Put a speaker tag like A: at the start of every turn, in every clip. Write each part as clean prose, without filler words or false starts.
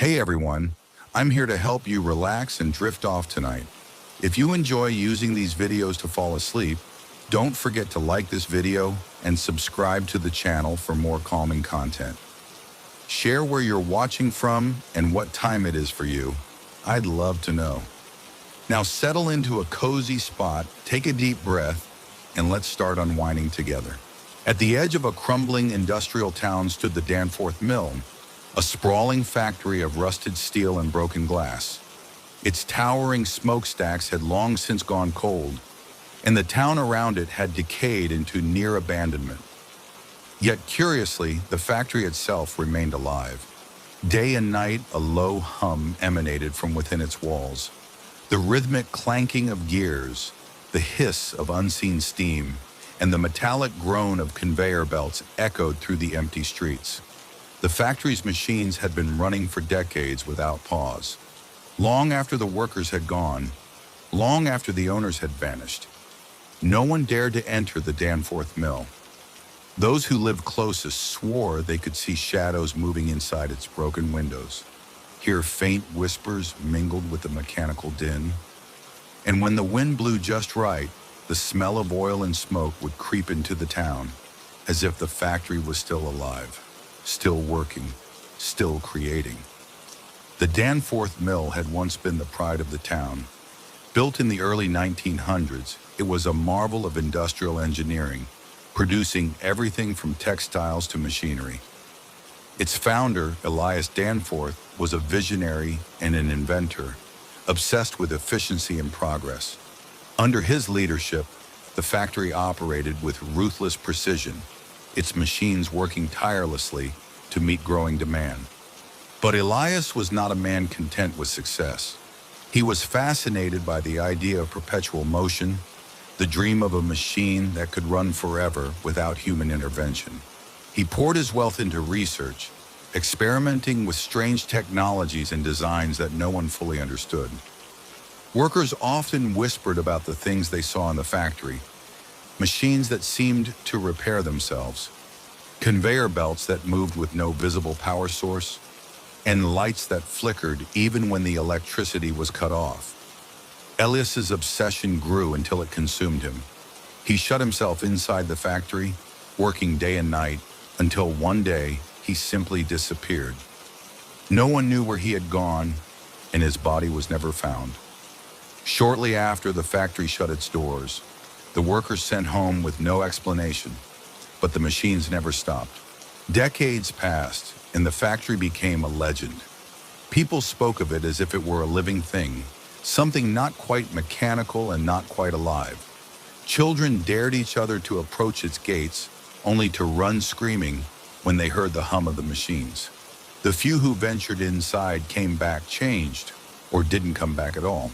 A: Hey everyone, I'm here to help you relax and drift off tonight. If you enjoy using these videos to fall asleep, don't forget to like this video and subscribe to the channel for more calming content. Share where you're watching from and what time it is for you. I'd love to know. Now settle into a cozy spot, take a deep breath, and let's start unwinding together. At the edge of a crumbling industrial town stood the Danforth Mill, a sprawling factory of rusted steel and broken glass. Its towering smokestacks had long since gone cold, and the town around it had decayed into near abandonment. Yet curiously, the factory itself remained alive. Day and night, a low hum emanated from within its walls. The rhythmic clanking of gears, the hiss of unseen steam, and the metallic groan of conveyor belts echoed through the empty streets. The factory's machines had been running for decades without pause. Long after the workers had gone, long after the owners had vanished, no one dared to enter the Danforth Mill. Those who lived closest swore they could see shadows moving inside its broken windows, hear faint whispers mingled with the mechanical din. And when the wind blew just right, the smell of oil and smoke would creep into the town, as if the factory was still alive, still working, still creating. The Danforth Mill had once been the pride of the town. Built in the early 1900s, it was a marvel of industrial engineering, producing everything from textiles to machinery. Its founder, Elias Danforth, was a visionary and an inventor, obsessed with efficiency and progress. Under his leadership, the factory operated with ruthless precision, its machines working tirelessly to meet growing demand. But Elias was not a man content with success. He was fascinated by the idea of perpetual motion, the dream of a machine that could run forever without human intervention. He poured his wealth into research, experimenting with strange technologies and designs that no one fully understood. Workers often whispered about the things they saw in the factory: machines that seemed to repair themselves, conveyor belts that moved with no visible power source, and lights that flickered even when the electricity was cut off. Elias's obsession grew until it consumed him. He shut himself inside the factory, working day and night, until one day he simply disappeared. No one knew where he had gone, and his body was never found. Shortly after the factory shut its doors, the workers sent home with no explanation, but the machines never stopped. Decades passed, and the factory became a legend. People spoke of it as if it were a living thing, something not quite mechanical and not quite alive. Children dared each other to approach its gates, only to run screaming when they heard the hum of the machines. The few who ventured inside came back changed, or didn't come back at all.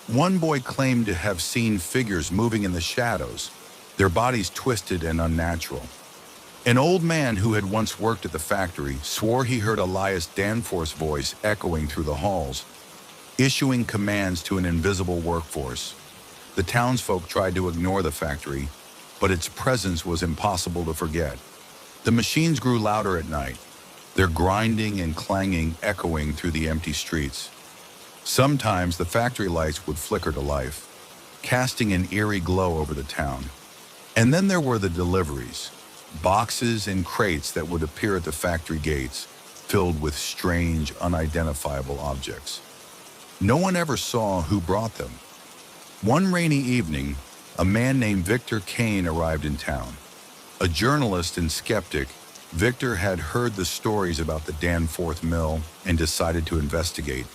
A: One boy claimed to have seen figures moving in the shadows, their bodies twisted and unnatural. An old man who had once worked at the factory swore he heard Elias Danforth's voice echoing through the halls, issuing commands to an invisible workforce. The townsfolk tried to ignore the factory, but its presence was impossible to forget. The machines grew louder at night, their grinding and clanging echoing through the empty streets. Sometimes the factory lights would flicker to life, casting an eerie glow over the town. And then there were the deliveries, boxes and crates that would appear at the factory gates, filled with strange, unidentifiable objects. No one ever saw who brought them. One rainy evening, a man named Victor Kane arrived in town. A journalist and skeptic, Victor had heard the stories about the Danforth Mill and decided to investigate.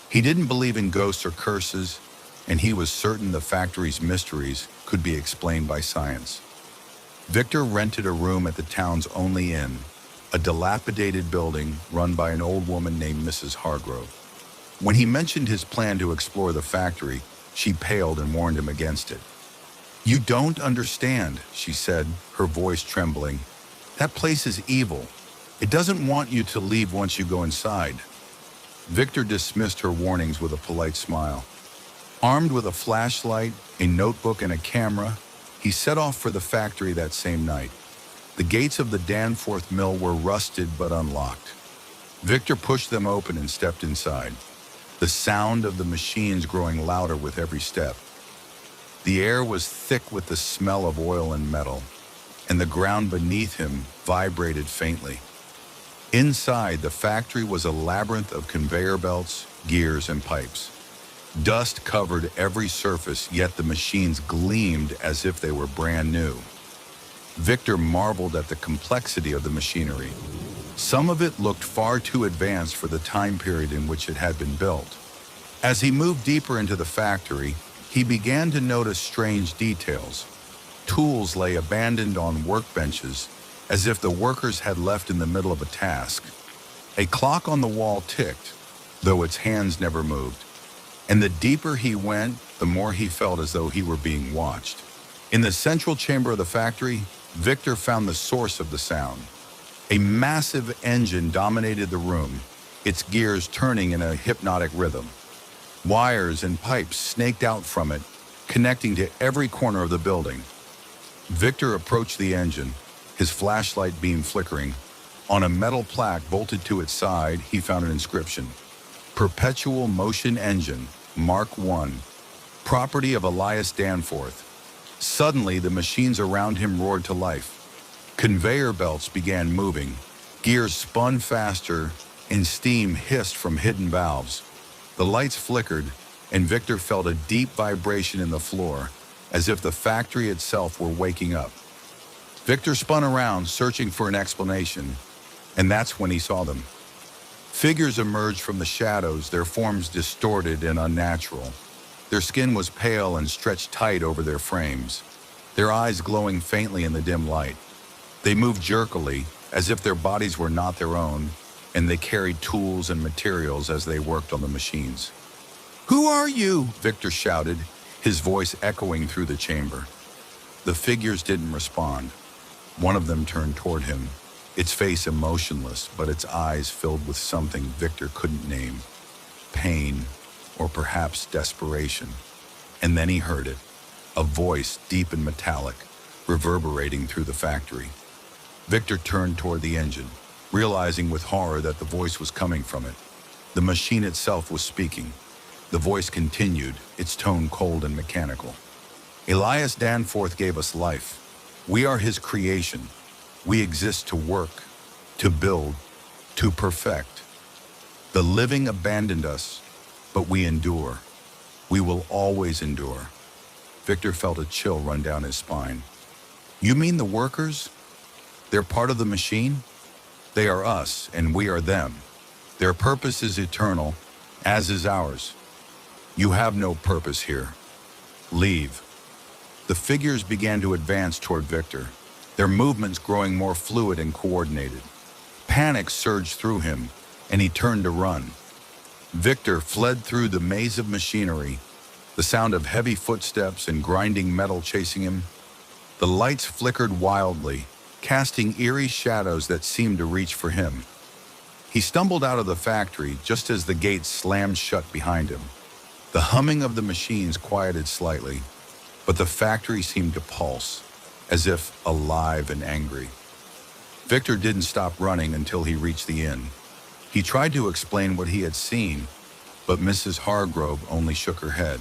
A: He didn't believe in ghosts or curses, and he was certain the factory's mysteries could be explained by science. Victor rented a room at the town's only inn, a dilapidated building run by an old woman named Mrs. Hargrove. When he mentioned his plan to explore the factory, she paled and warned him against it. "You don't understand," she said, her voice trembling. "That place is evil. It doesn't want you to leave once you go inside." Victor dismissed her warnings with a polite smile. Armed with a flashlight, a notebook, and a camera, he set off for the factory that same night. The gates of the Danforth Mill were rusted but unlocked. Victor pushed them open and stepped inside, the sound of the machines growing louder with every step. The air was thick with the smell of oil and metal, and the ground beneath him vibrated faintly. Inside, the factory was a labyrinth of conveyor belts, gears, and pipes. Dust covered every surface, yet the machines gleamed as if they were brand new. Victor marveled at the complexity of the machinery. Some of it looked far too advanced for the time period in which it had been built. As he moved deeper into the factory, he began to notice strange details. Tools lay abandoned on workbenches, as if the workers had left in the middle of a task. A clock on the wall ticked, though its hands never moved. And the deeper he went, the more he felt as though he were being watched. In the central chamber of the factory, Victor found the source of the sound. A massive engine dominated the room, its gears turning in a hypnotic rhythm. Wires and pipes snaked out from it, connecting to every corner of the building. Victor approached the engine, his flashlight beam flickering. On a metal plaque bolted to its side, he found an inscription: Perpetual Motion Engine, Mark I, property of Elias Danforth. Suddenly, the machines around him roared to life. Conveyor belts began moving, gears spun faster, and steam hissed from hidden valves. The lights flickered, and Victor felt a deep vibration in the floor, as if the factory itself were waking up. Victor spun around, searching for an explanation, and that's when he saw them. Figures emerged from the shadows, their forms distorted and unnatural. Their skin was pale and stretched tight over their frames, their eyes glowing faintly in the dim light. They moved jerkily, as if their bodies were not their own, and they carried tools and materials as they worked on the machines. "Who are you?" Victor shouted, his voice echoing through the chamber. The figures didn't respond. One of them turned toward him, its face emotionless, but its eyes filled with something Victor couldn't name. Pain, or perhaps desperation. And then he heard it, a voice deep and metallic, reverberating through the factory. Victor turned toward the engine, realizing with horror that the voice was coming from it. The machine itself was speaking. The voice continued, its tone cold and mechanical. "Elias Danforth gave us life. We are his creation. We exist to work, to build, to perfect. The living abandoned us, but we endure. We will always endure." Victor felt a chill run down his spine. "You mean the workers? They're part of the machine? They are us, and we are them. Their purpose is eternal, as is ours. You have no purpose here. Leave." The figures began to advance toward Victor, their movements growing more fluid and coordinated. Panic surged through him, and he turned to run. Victor fled through the maze of machinery, the sound of heavy footsteps and grinding metal chasing him. The lights flickered wildly, casting eerie shadows that seemed to reach for him. He stumbled out of the factory just as the gates slammed shut behind him. The humming of the machines quieted slightly, but the factory seemed to pulse, as if alive and angry. Victor didn't stop running until he reached the inn. He tried to explain what he had seen, but Mrs. Hargrove only shook her head.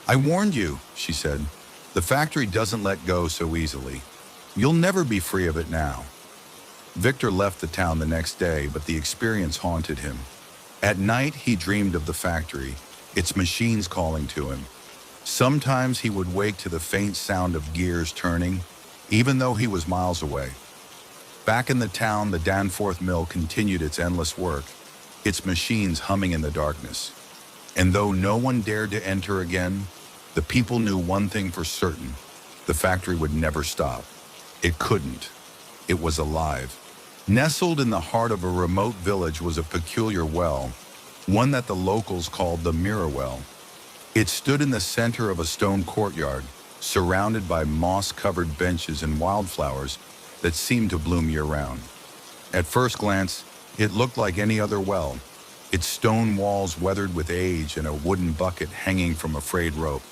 A: "I warned you," she said. "The factory doesn't let go so easily. You'll never be free of it now." Victor left the town the next day, but the experience haunted him. At night, he dreamed of the factory, its machines calling to him. Sometimes he would wake to the faint sound of gears turning, even though he was miles away. Back in the town, the Danforth mill continued its endless work, its machines humming in the darkness. And though no one dared to enter again, the people knew one thing for certain: the factory would never stop. It couldn't. It was alive. Nestled in the heart of a remote village was a peculiar well, one that the locals called the Mirror Well. It stood in the center of a stone courtyard, surrounded by moss-covered benches and wildflowers that seemed to bloom year-round. At first glance, it looked like any other well, its stone walls weathered with age and a wooden bucket hanging from a frayed rope.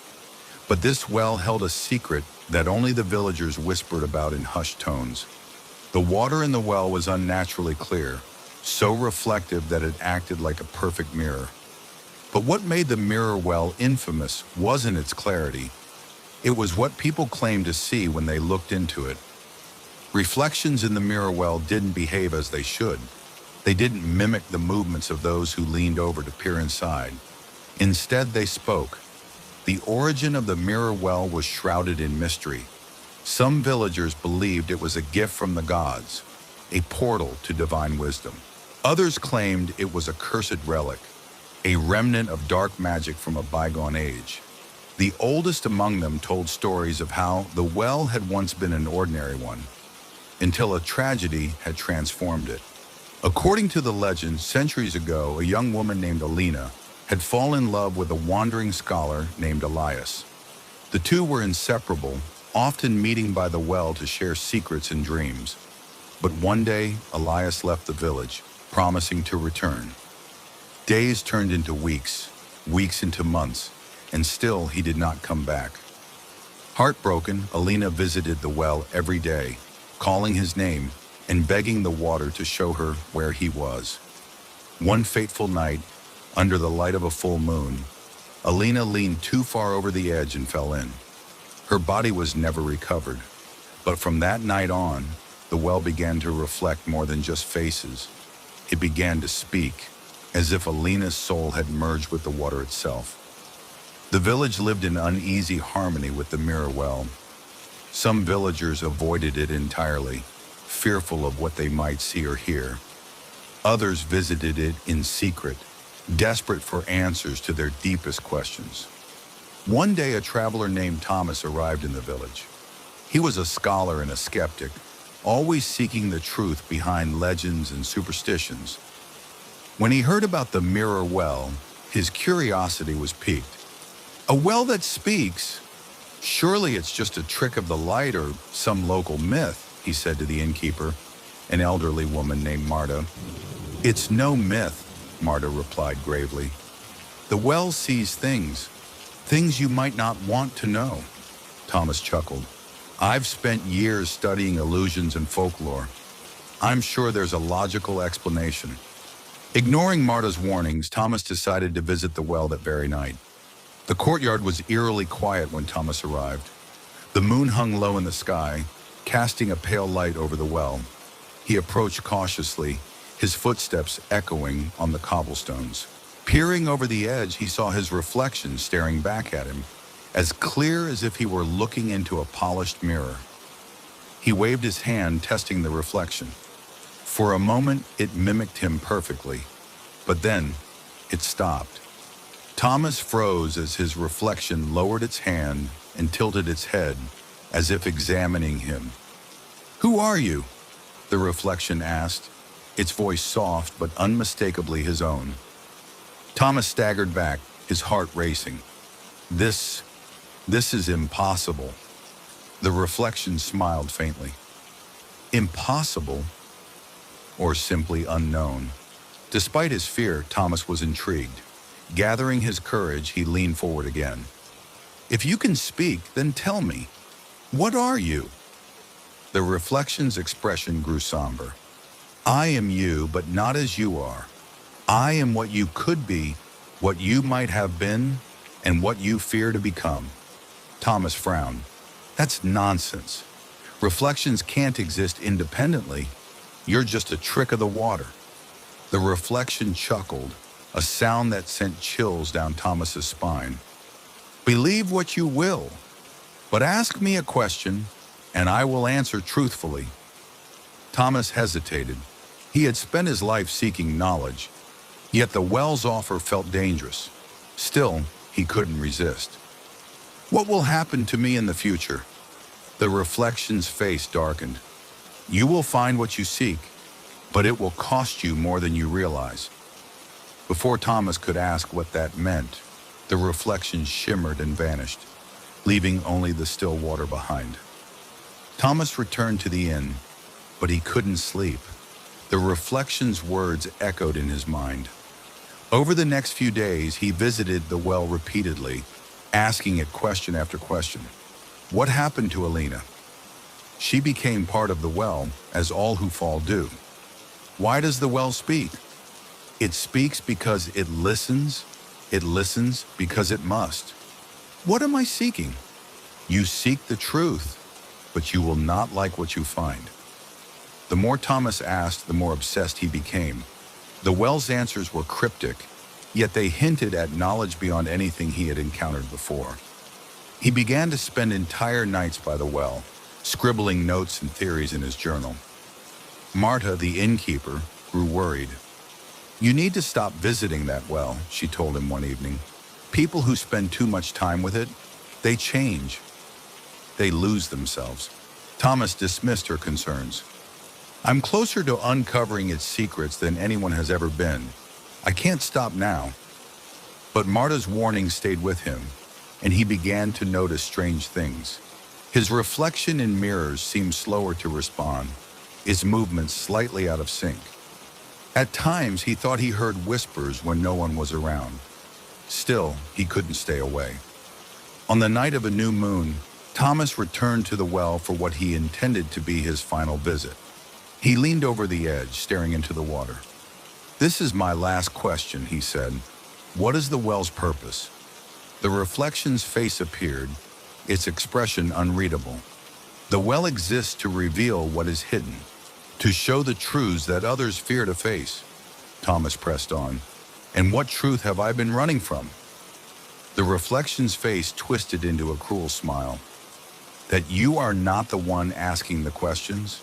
A: But this well held a secret that only the villagers whispered about in hushed tones. The water in the well was unnaturally clear, so reflective that it acted like a perfect mirror. But what made the mirror well infamous wasn't its clarity. It was what people claimed to see when they looked into it. Reflections in the mirror well didn't behave as they should. They didn't mimic the movements of those who leaned over to peer inside. Instead, they spoke. The origin of the mirror well was shrouded in mystery. Some villagers believed it was a gift from the gods, a portal to divine wisdom. Others claimed it was a cursed relic, a remnant of dark magic from a bygone age. The oldest among them told stories of how the well had once been an ordinary one, until a tragedy had transformed it. According to the legend, centuries ago, a young woman named Alina had fallen in love with a wandering scholar named Elias. The two were inseparable, often meeting by the well to share secrets and dreams. But one day, Elias left the village, promising to return. Days turned into weeks, weeks into months, and still he did not come back. Heartbroken, Alina visited the well every day, calling his name and begging the water to show her where he was. One fateful night, under the light of a full moon, Alina leaned too far over the edge and fell in. Her body was never recovered, but from that night on, the well began to reflect more than just faces. It began to speak, as if Alina's soul had merged with the water itself. The village lived in uneasy harmony with the mirror well. Some villagers avoided it entirely, fearful of what they might see or hear. Others visited it in secret, desperate for answers to their deepest questions. One day, a traveler named Thomas arrived in the village. He was a scholar and a skeptic, always seeking the truth behind legends and superstitions. When he heard about the mirror well, his curiosity was piqued. A well that speaks? Surely it's just a trick of the light or some local myth, he said to the innkeeper, an elderly woman named Marta. It's no myth, Marta replied gravely. The well sees things you might not want to know. Thomas chuckled. I've spent years studying illusions and folklore. I'm sure there's a logical explanation. Ignoring Marta's warnings, Thomas decided to visit the well that very night. The courtyard was eerily quiet when Thomas arrived. The moon hung low in the sky, casting a pale light over the well. He approached cautiously, his footsteps echoing on the cobblestones. Peering over the edge, he saw his reflection staring back at him, as clear as if he were looking into a polished mirror. He waved his hand, testing the reflection. For a moment, it mimicked him perfectly, but then it stopped. Thomas froze as his reflection lowered its hand and tilted its head, as if examining him. "Who are you?" the reflection asked, its voice soft but unmistakably his own. Thomas staggered back, his heart racing. This is impossible. The reflection smiled faintly. Impossible? Or simply unknown? Despite his fear, Thomas was intrigued. Gathering his courage, he leaned forward again. If you can speak, then tell me. What are you? The reflection's expression grew somber. I am you, but not as you are. I am what you could be, what you might have been, and what you fear to become. Thomas frowned. That's nonsense. Reflections can't exist independently. You're just a trick of the water. The reflection chuckled, a sound that sent chills down Thomas's spine. Believe what you will, but ask me a question, and I will answer truthfully. Thomas hesitated. He had spent his life seeking knowledge, yet the well's offer felt dangerous. Still, he couldn't resist. What will happen to me in the future? The reflection's face darkened. You will find what you seek, but it will cost you more than you realize. Before Thomas could ask what that meant, the reflection shimmered and vanished, leaving only the still water behind. Thomas returned to the inn, but he couldn't sleep. The reflection's words echoed in his mind. Over the next few days, he visited the well repeatedly, asking it question after question. What happened to Alina? She became part of the well, as all who fall do. Why does the well speak? It speaks because it listens. It listens because it must. What am I seeking? You seek the truth, but you will not like what you find. The more Thomas asked, the more obsessed he became. The well's answers were cryptic, yet they hinted at knowledge beyond anything he had encountered before. He began to spend entire nights by the well, scribbling notes and theories in his journal. Marta, the innkeeper, grew worried. "You need to stop visiting that well," she told him one evening. "People who spend too much time with it, they change. They lose themselves." Thomas dismissed her concerns. "I'm closer to uncovering its secrets than anyone has ever been. I can't stop now." But Marta's warning stayed with him, and he began to notice strange things. His reflection in mirrors seemed slower to respond, its movements slightly out of sync. At times, he thought he heard whispers when no one was around. Still, he couldn't stay away. On the night of a new moon, Thomas returned to the well for what he intended to be his final visit. He leaned over the edge, staring into the water. "This is my last question," he said. "What is the well's purpose?" The reflection's face appeared, its expression unreadable. "The well exists to reveal what is hidden, to show the truths that others fear to face." Thomas pressed on. "And what truth have I been running from?" The reflection's face twisted into a cruel smile. "That you are not the one asking the questions.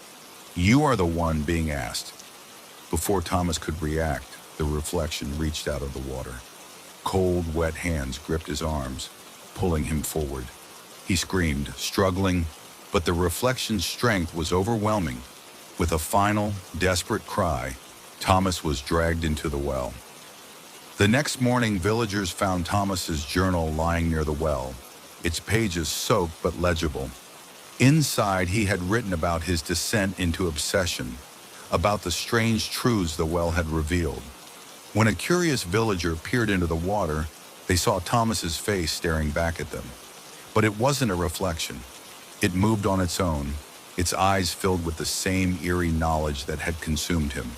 A: You are the one being asked." Before Thomas could react, the reflection reached out of the water. Cold, wet hands gripped his arms, pulling him forward. He screamed, struggling, but the reflection's strength was overwhelming. With a final, desperate cry, Thomas was dragged into the well. The next morning, villagers found Thomas's journal lying near the well, its pages soaked but legible. Inside, he had written about his descent into obsession, about the strange truths the well had revealed. When a curious villager peered into the water, they saw Thomas's face staring back at them. But it wasn't a reflection. It moved on its own, its eyes filled with the same eerie knowledge that had consumed him.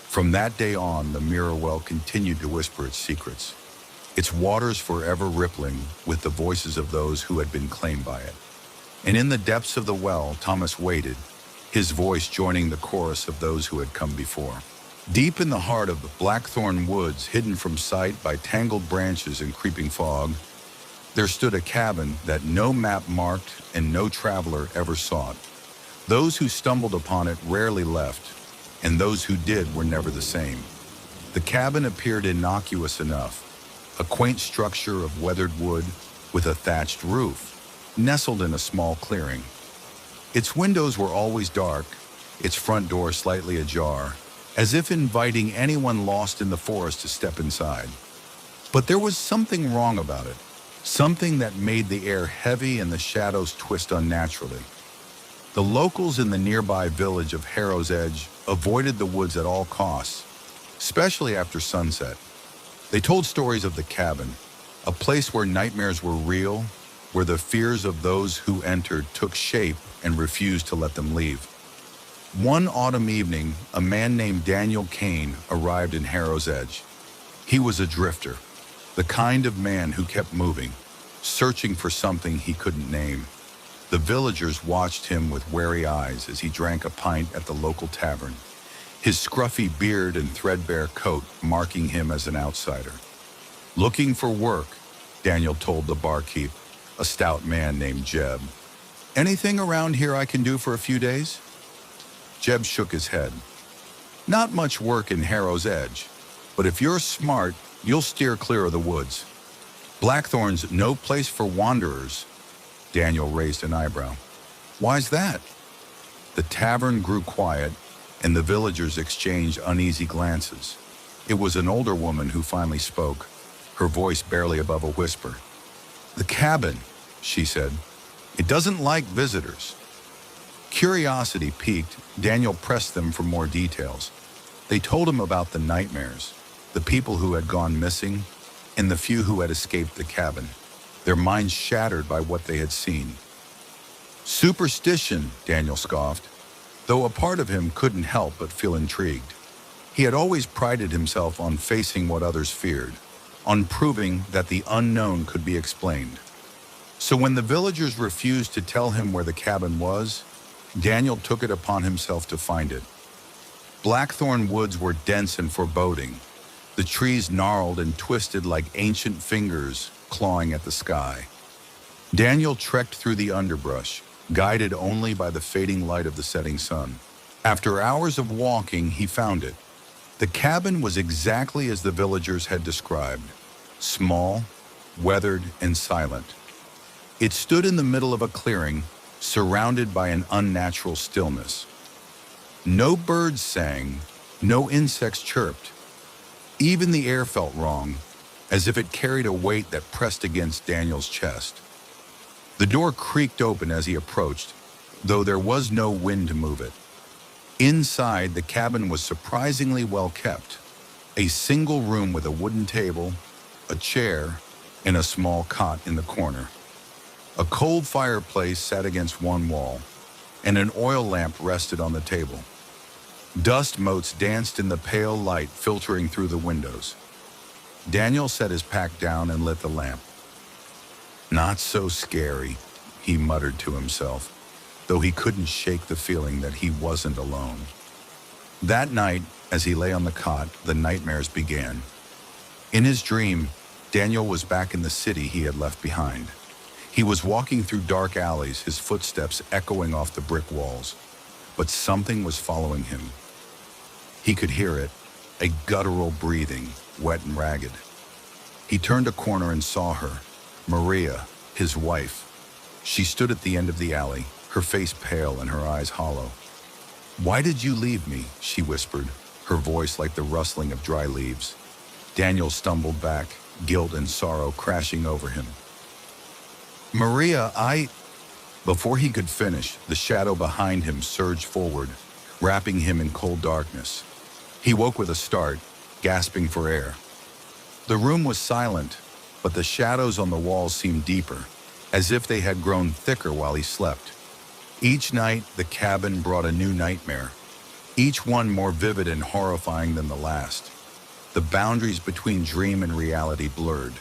A: From that day on, the mirror well continued to whisper its secrets, its waters forever rippling with the voices of those who had been claimed by it. And in the depths of the well, Thomas waited, his voice joining the chorus of those who had come before. Deep in the heart of the blackthorn woods, hidden from sight by tangled branches and creeping fog, there stood a cabin that no map marked and no traveler ever sought. Those who stumbled upon it rarely left, and those who did were never the same. The cabin appeared innocuous enough, a quaint structure of weathered wood with a thatched roof, nestled in a small clearing. Its windows were always dark, its front door slightly ajar, as if inviting anyone lost in the forest to step inside. But there was something wrong about it, something that made the air heavy and the shadows twist unnaturally. The locals in the nearby village of Harrow's Edge avoided the woods at all costs, especially after sunset. They told stories of the cabin, a place where nightmares were real, where the fears of those who entered took shape and refused to let them leave. One autumn evening, a man named Daniel Kane arrived in Harrow's Edge. He was a drifter, the kind of man who kept moving, searching for something he couldn't name. The villagers watched him with wary eyes as he drank a pint at the local tavern, his scruffy beard and threadbare coat marking him as an outsider. "Looking for work," Daniel told the barkeep, a stout man named Jeb. "Anything around here I can do for a few days?" Jeb shook his head. "Not much work in Harrow's Edge, but if you're smart, you'll steer clear of the woods. Blackthorn's no place for wanderers." Daniel raised an eyebrow. "Why's that?" The tavern grew quiet, and the villagers exchanged uneasy glances. It was an older woman who finally spoke, her voice barely above a whisper. "The cabin," she said. "It doesn't like visitors." Curiosity piqued, Daniel pressed them for more details. They told him about the nightmares, the people who had gone missing, and the few who had escaped the cabin, their minds shattered by what they had seen. "Superstition," Daniel scoffed, though a part of him couldn't help but feel intrigued. He had always prided himself on facing what others feared, on proving that the unknown could be explained. So when the villagers refused to tell him where the cabin was, Daniel took it upon himself to find it. Blackthorn woods were dense and foreboding, the trees gnarled and twisted like ancient fingers clawing at the sky. Daniel trekked through the underbrush, guided only by the fading light of the setting sun. After hours of walking, he found it. The cabin was exactly as the villagers had described, small, weathered, and silent. It stood in the middle of a clearing, surrounded by an unnatural stillness. No birds sang, no insects chirped. Even the air felt wrong, as if it carried a weight that pressed against Daniel's chest. The door creaked open as he approached, though there was no wind to move it. Inside, the cabin was surprisingly well kept. A single room with a wooden table, a chair, and a small cot in the corner. A cold fireplace sat against one wall, and an oil lamp rested on the table. Dust motes danced in the pale light filtering through the windows. Daniel set his pack down and lit the lamp. "Not so scary," he muttered to himself, though he couldn't shake the feeling that he wasn't alone. That night, as he lay on the cot, the nightmares began. In his dream, Daniel was back in the city he had left behind. He was walking through dark alleys, his footsteps echoing off the brick walls, but something was following him. He could hear it, a guttural breathing, wet and ragged. He turned a corner and saw her, Maria, his wife. She stood at the end of the alley, her face pale and her eyes hollow. "Why did you leave me?" she whispered, her voice like the rustling of dry leaves. Daniel stumbled back, guilt and sorrow crashing over him. "Maria, Before he could finish, the shadow behind him surged forward, wrapping him in cold darkness. He woke with a start, gasping for air. The room was silent, but the shadows on the walls seemed deeper, as if they had grown thicker while he slept. Each night, the cabin brought a new nightmare, each one more vivid and horrifying than the last. The boundaries between dream and reality blurred.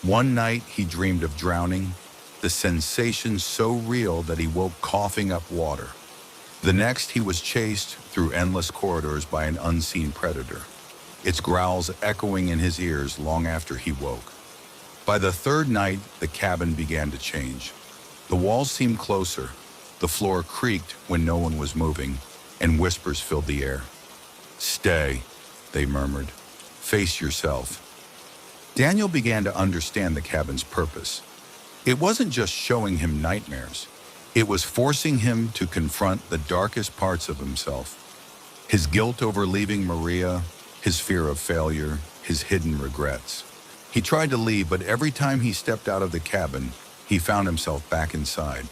A: One night, he dreamed of drowning, the sensation so real that he woke coughing up water. The next, he was chased through endless corridors by an unseen predator, its growls echoing in his ears long after he woke. By the third night, the cabin began to change. The walls seemed closer, the floor creaked when no one was moving, and whispers filled the air. "Stay," they murmured. "Face yourself." Daniel began to understand the cabin's purpose. It wasn't just showing him nightmares. It was forcing him to confront the darkest parts of himself. His guilt over leaving Maria, his fear of failure, his hidden regrets. He tried to leave, but every time he stepped out of the cabin, he found himself back inside.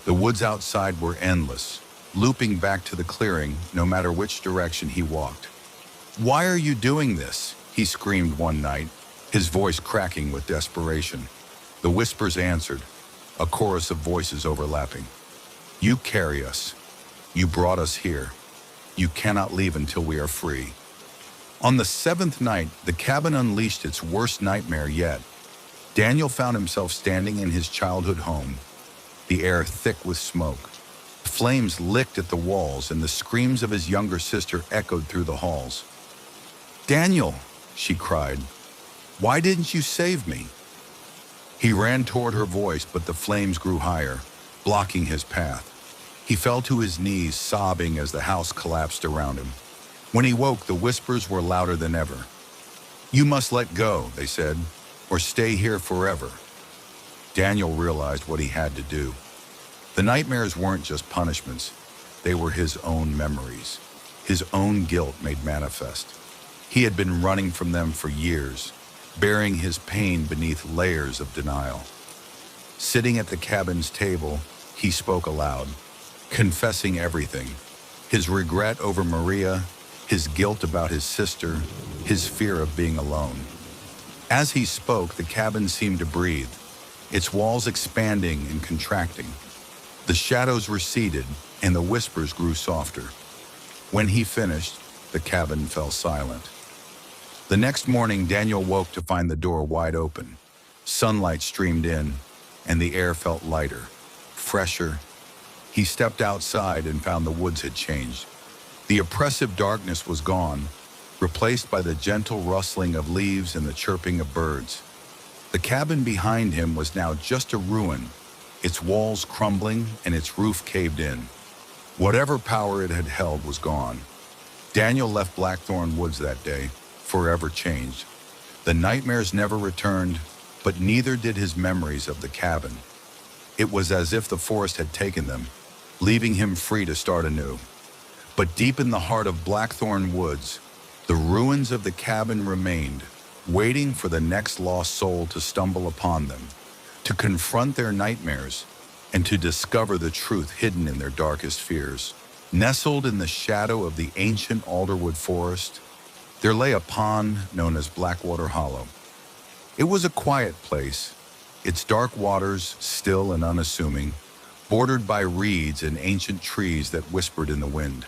A: The woods outside were endless, looping back to the clearing no matter which direction he walked. "Why are you doing this?" he screamed one night, his voice cracking with desperation. The whispers answered, a chorus of voices overlapping. "You carry us. You brought us here. You cannot leave until we are free." On the seventh night, the cabin unleashed its worst nightmare yet. Daniel found himself standing in his childhood home, the air thick with smoke. Flames licked at the walls, and the screams of his younger sister echoed through the halls. "Daniel," she cried, "why didn't you save me?" He ran toward her voice, but the flames grew higher, blocking his path. He fell to his knees, sobbing as the house collapsed around him. When he woke, the whispers were louder than ever. "You must let go," they said, "or stay here forever." Daniel realized what he had to do. The nightmares weren't just punishments. They were his own memories, his own guilt made manifest. He had been running from them for years, burying his pain beneath layers of denial. Sitting at the cabin's table, he spoke aloud, confessing everything: his regret over Maria, his guilt about his sister, his fear of being alone. As he spoke, the cabin seemed to breathe, its walls expanding and contracting. The shadows receded, and the whispers grew softer. When he finished, The cabin fell silent. The next morning, Daniel woke to find the door wide open. Sunlight streamed in, and the air felt lighter, fresher. He stepped outside and found the woods had changed. The oppressive darkness was gone, replaced by the gentle rustling of leaves and the chirping of birds. The cabin behind him was now just a ruin, its walls crumbling and its roof caved in. Whatever power it had held was gone. Daniel left Blackthorn Woods that day, forever changed. The nightmares never returned, but neither did his memories of the cabin. It was as if the forest had taken them, leaving him free to start anew. But deep in the heart of Blackthorn Woods, the ruins of the cabin remained, waiting for the next lost soul to stumble upon them, to confront their nightmares, and to discover the truth hidden in their darkest fears. Nestled in the shadow of the ancient alderwood forest, there lay a pond known as Blackwater Hollow. It was a quiet place, its dark waters still and unassuming, bordered by reeds and ancient trees that whispered in the wind.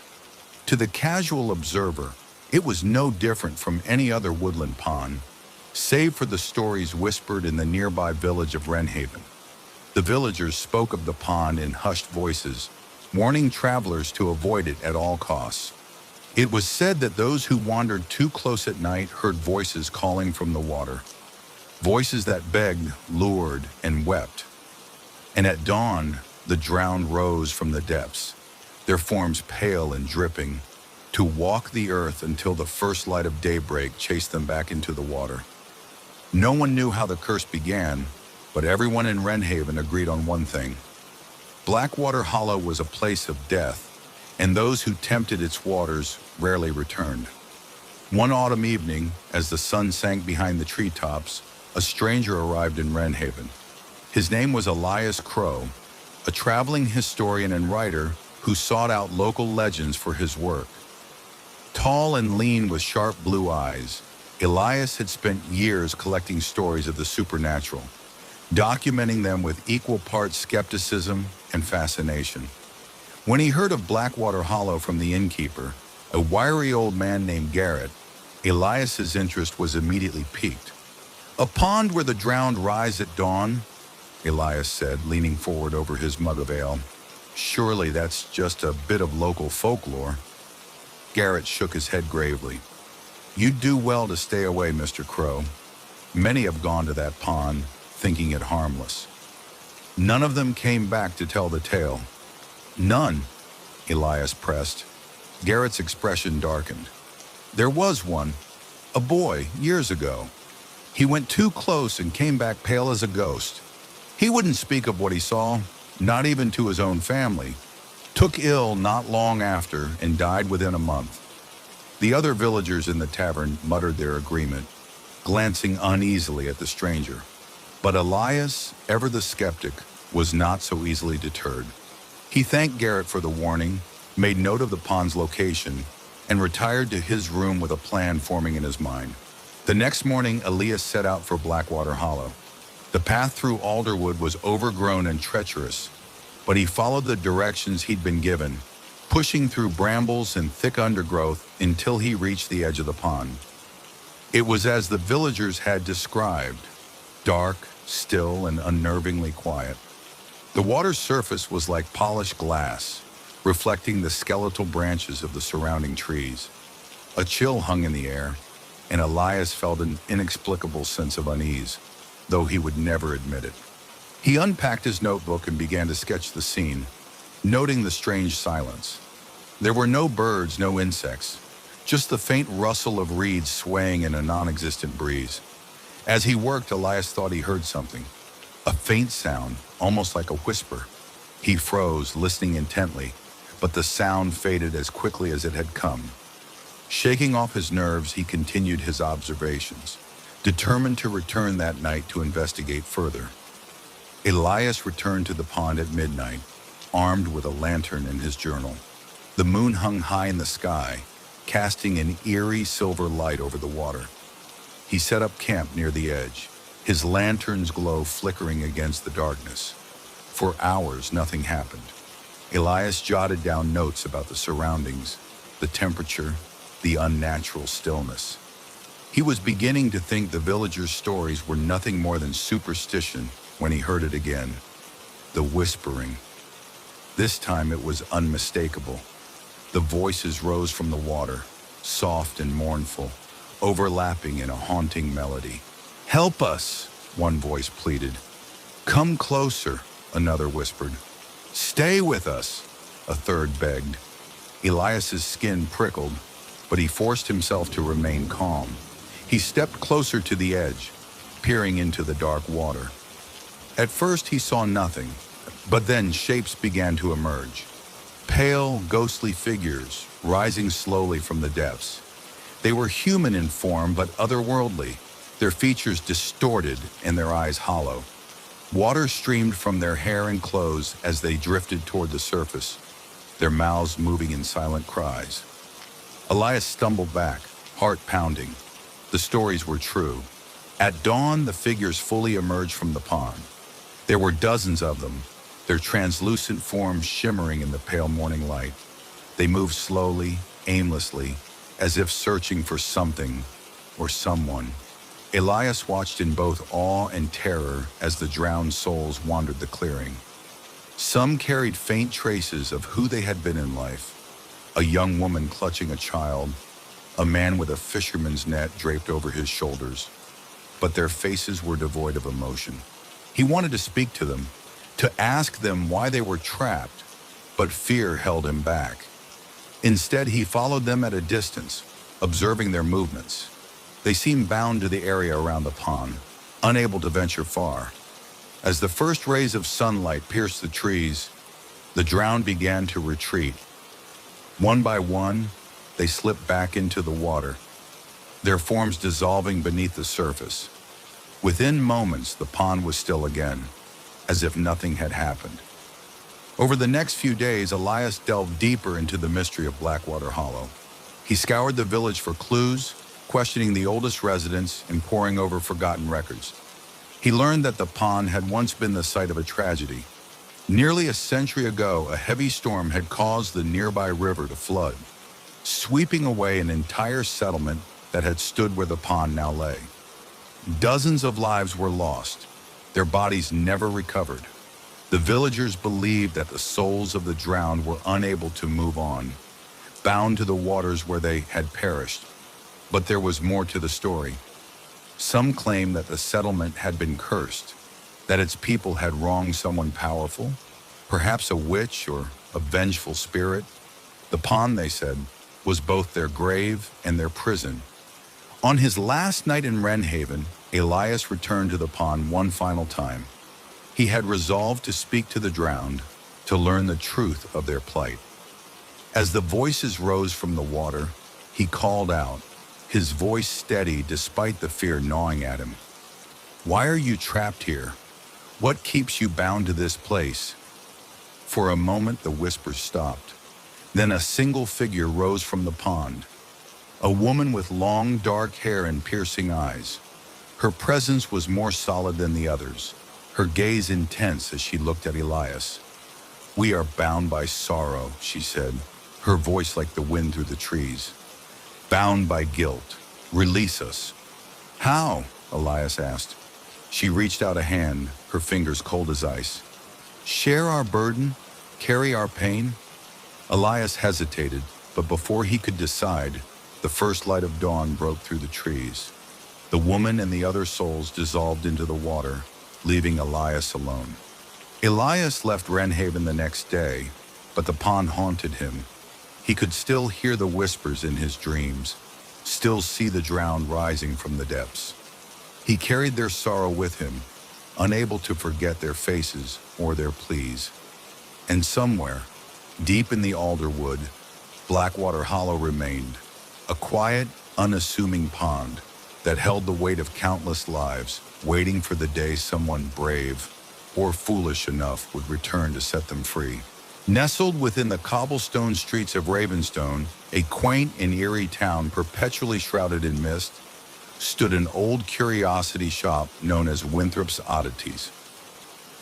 A: To the casual observer, it was no different from any other woodland pond, save for the stories whispered in the nearby village of Wrenhaven. The villagers spoke of the pond in hushed voices, warning travelers to avoid it at all costs. It was said that those who wandered too close at night heard voices calling from the water, voices that begged, lured, and wept. And at dawn, the drowned rose from the depths, their forms pale and dripping, to walk the earth until the first light of daybreak chased them back into the water. No one knew how the curse began, but everyone in Wrenhaven agreed on one thing. Blackwater Hollow was a place of death, and those who tempted its waters rarely returned. One autumn evening, as the sun sank behind the treetops, a stranger arrived in Wrenhaven. His name was Elias Crow, a traveling historian and writer who sought out local legends for his work. Tall and lean with sharp blue eyes, Elias had spent years collecting stories of the supernatural, documenting them with equal parts skepticism and fascination. When he heard of Blackwater Hollow from the innkeeper, a wiry old man named Garrett, Elias's interest was immediately piqued. "A pond where the drowned rise at dawn," Elias said, leaning forward over his mug of ale. "Surely that's just a bit of local folklore." Garrett shook his head gravely. "You'd do well to stay away, Mr. Crow. Many have gone to that pond, thinking it harmless. None of them came back to tell the tale." "None?" Elias pressed. Garrett's expression darkened. "There was one, a boy, years ago. He went too close and came back pale as a ghost. He wouldn't speak of what he saw, not even to his own family. Took ill not long after and died within a month." The other villagers in the tavern muttered their agreement, glancing uneasily at the stranger. But Elias, ever the skeptic, was not so easily deterred. He thanked Garrett for the warning, made note of the pond's location, and retired to his room with a plan forming in his mind. The next morning, Elias set out for Blackwater Hollow. The path through Alderwood was overgrown and treacherous, but he followed the directions he'd been given, pushing through brambles and thick undergrowth until he reached the edge of the pond. It was as the villagers had described, dark, still, and unnervingly quiet. The water's surface was like polished glass, reflecting the skeletal branches of the surrounding trees. A chill hung in the air, and Elias felt an inexplicable sense of unease, though he would never admit it. He unpacked his notebook and began to sketch the scene, noting the strange silence. There were no birds, no insects, just the faint rustle of reeds swaying in a non-existent breeze. As he worked, Elias thought he heard something, a faint sound, almost like a whisper. He froze, listening intently, but the sound faded as quickly as it had come. Shaking off his nerves, he continued his observations, determined to return that night to investigate further. Elias returned to the pond at midnight, armed with a lantern in his journal. The moon hung high in the sky, casting an eerie silver light over the water. He set up camp near the edge, his lantern's glow flickering against the darkness. For hours, nothing happened. Elias jotted down notes about the surroundings, the temperature, the unnatural stillness. He was beginning to think the villagers' stories were nothing more than superstition when he heard it again. The whispering. This time it was unmistakable. The voices rose from the water, soft and mournful, overlapping in a haunting melody. "Help us," one voice pleaded. "Come closer," another whispered. "Stay with us," a third begged. Elias's skin prickled, but he forced himself to remain calm. He stepped closer to the edge, peering into the dark water. At first he saw nothing, but then shapes began to emerge. Pale, ghostly figures rising slowly from the depths. They were human in form, but otherworldly, their features distorted and their eyes hollow. Water streamed from their hair and clothes as they drifted toward the surface, their mouths moving in silent cries. Elias stumbled back, heart pounding. The stories were true. At dawn, the figures fully emerged from the pond. There were dozens of them, their translucent forms shimmering in the pale morning light. They moved slowly, aimlessly, as if searching for something or someone. Elias watched in both awe and terror as the drowned souls wandered the clearing. Some carried faint traces of who they had been in life. A young woman clutching a child, a man with a fisherman's net draped over his shoulders. But their faces were devoid of emotion. He wanted to speak to them, to ask them why they were trapped, but fear held him back. Instead, he followed them at a distance, observing their movements. They seemed bound to the area around the pond, unable to venture far. As the first rays of sunlight pierced the trees, the drowned began to retreat. One by one, they slipped back into the water, their forms dissolving beneath the surface. Within moments, the pond was still again, as if nothing had happened. Over the next few days, Elias delved deeper into the mystery of Blackwater Hollow. He scoured the village for clues, questioning the oldest residents and poring over forgotten records. He learned that the pond had once been the site of a tragedy. Nearly a century ago, a heavy storm had caused the nearby river to flood, sweeping away an entire settlement that had stood where the pond now lay. Dozens of lives were lost, their bodies never recovered. The villagers believed that the souls of the drowned were unable to move on, bound to the waters where they had perished. But there was more to the story. Some claimed that the settlement had been cursed, that its people had wronged someone powerful, perhaps a witch or a vengeful spirit. The pond, they said, was both their grave and their prison. On his last night in Wrenhaven, Elias returned to the pond one final time. He had resolved to speak to the drowned, to learn the truth of their plight. As the voices rose from the water, he called out, his voice steady despite the fear gnawing at him. "Why are you trapped here? What keeps you bound to this place?" For a moment, the whispers stopped. Then a single figure rose from the pond, a woman with long, dark hair and piercing eyes. Her presence was more solid than the others, her gaze intense as she looked at Elias. "We are bound by sorrow," she said, her voice like the wind through the trees. "Bound by guilt. Release us." "How?" Elias asked. She reached out a hand, her fingers cold as ice. "Share our burden? Carry our pain?" Elias hesitated, but before he could decide, the first light of dawn broke through the trees. The woman and the other souls dissolved into the water, leaving Elias alone. Elias left Wrenhaven the next day, but the pond haunted him. He could still hear the whispers in his dreams, still see the drowned rising from the depths. He carried their sorrow with him, unable to forget their faces or their pleas. And somewhere, deep in the alderwood, Blackwater Hollow remained, a quiet, unassuming pond that held the weight of countless lives, waiting for the day someone brave or foolish enough would return to set them free. Nestled within the cobblestone streets of Ravenstone, a quaint and eerie town perpetually shrouded in mist, stood an old curiosity shop known as Winthrop's Oddities.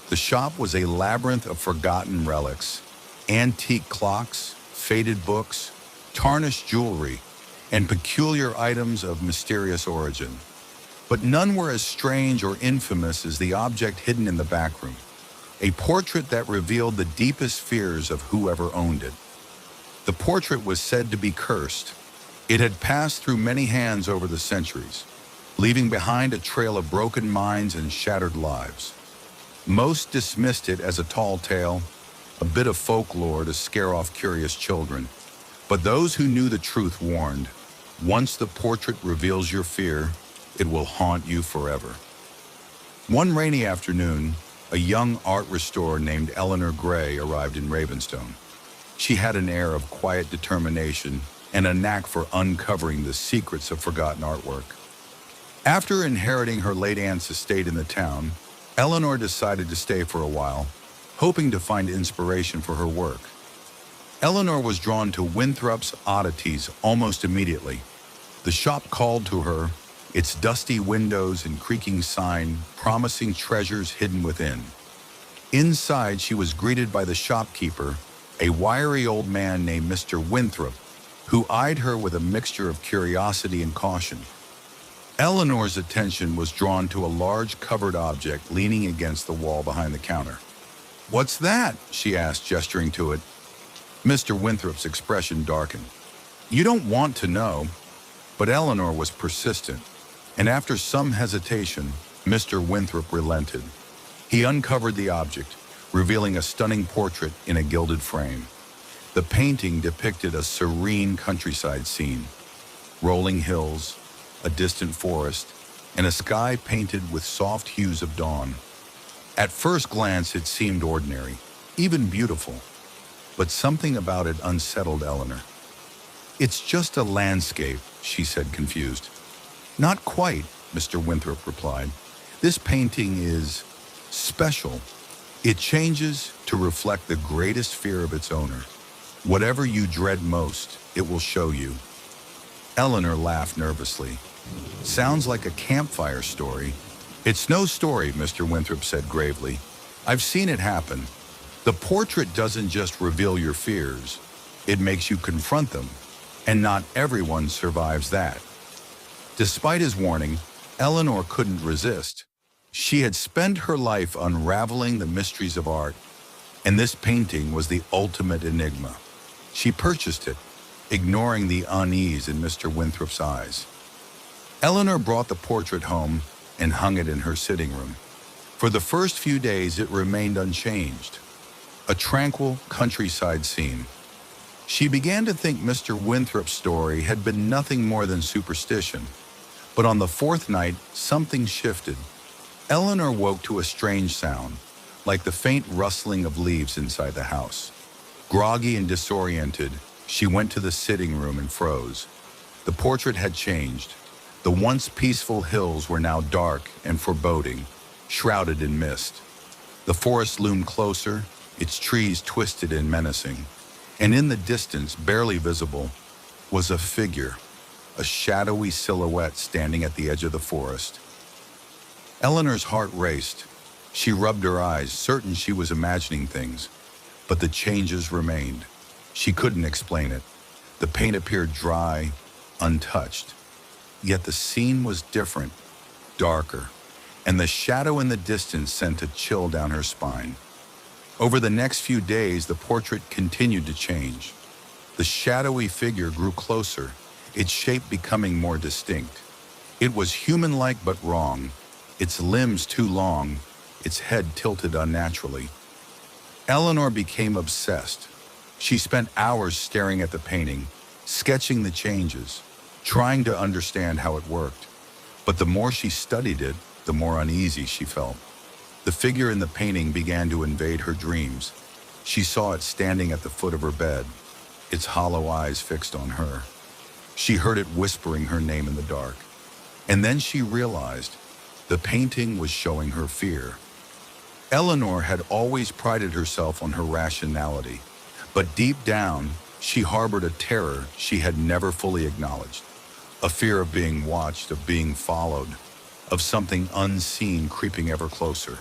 A: The shop was a labyrinth of forgotten relics, antique clocks, faded books, tarnished jewelry, and peculiar items of mysterious origin. But none were as strange or infamous as the object hidden in the back room, a portrait that revealed the deepest fears of whoever owned it. The portrait was said to be cursed. It had passed through many hands over the centuries, leaving behind a trail of broken minds and shattered lives. Most dismissed it as a tall tale, a bit of folklore to scare off curious children. But those who knew the truth warned, once the portrait reveals your fear, it will haunt you forever. One rainy afternoon, a young art restorer named Eleanor Gray arrived in Ravenstone. She had an air of quiet determination and a knack for uncovering the secrets of forgotten artwork. After inheriting her late aunt's estate in the town, Eleanor decided to stay for a while, hoping to find inspiration for her work. Eleanor was drawn to Winthrop's oddities almost immediately. The shop called to her, its dusty windows and creaking sign promising treasures hidden within. Inside, she was greeted by the shopkeeper, a wiry old man named Mr. Winthrop, who eyed her with a mixture of curiosity and caution. Eleanor's attention was drawn to a large covered object leaning against the wall behind the counter. "What's that?" she asked, gesturing to it. Mr. Winthrop's expression darkened. "You don't want to know." But Eleanor was persistent, and after some hesitation, Mr. Winthrop relented. He uncovered the object, revealing a stunning portrait in a gilded frame. The painting depicted a serene countryside scene, rolling hills, a distant forest, and a sky painted with soft hues of dawn. At first glance, it seemed ordinary, even beautiful, but something about it unsettled Eleanor. "It's just a landscape," she said, confused. "Not quite," Mr. Winthrop replied. "This painting is special. It changes to reflect the greatest fear of its owner. Whatever you dread most, it will show you." Eleanor laughed nervously. "Sounds like a campfire story." "It's no story," Mr. Winthrop said gravely. "I've seen it happen. The portrait doesn't just reveal your fears, it makes you confront them, and not everyone survives that." Despite his warning, Eleanor couldn't resist. She had spent her life unraveling the mysteries of art, and this painting was the ultimate enigma. She purchased it, ignoring the unease in Mr. Winthrop's eyes. Eleanor brought the portrait home and hung it in her sitting room. For the first few days, it remained unchanged, a tranquil countryside scene. She began to think Mr. Winthrop's story had been nothing more than superstition. But on the fourth night, something shifted. Eleanor woke to a strange sound, like the faint rustling of leaves inside the house. Groggy and disoriented, she went to the sitting room and froze. The portrait had changed. The once peaceful hills were now dark and foreboding, shrouded in mist. The forest loomed closer, its trees twisted and menacing. And in the distance, barely visible, was a figure, a shadowy silhouette standing at the edge of the forest. Eleanor's heart raced. She rubbed her eyes, certain she was imagining things. But the changes remained. She couldn't explain it. The paint appeared dry, untouched. Yet the scene was different, darker, and the shadow in the distance sent a chill down her spine. Over the next few days, the portrait continued to change. The shadowy figure grew closer, its shape becoming more distinct. It was human-like but wrong, its limbs too long, its head tilted unnaturally. Eleanor became obsessed. She spent hours staring at the painting, sketching the changes, trying to understand how it worked. But the more she studied it, the more uneasy she felt. The figure in the painting began to invade her dreams. She saw it standing at the foot of her bed, its hollow eyes fixed on her. She heard it whispering her name in the dark. And then she realized the painting was showing her fear. Eleanor had always prided herself on her rationality, but deep down, she harbored a terror she had never fully acknowledged. A fear of being watched, of being followed, of something unseen creeping ever closer.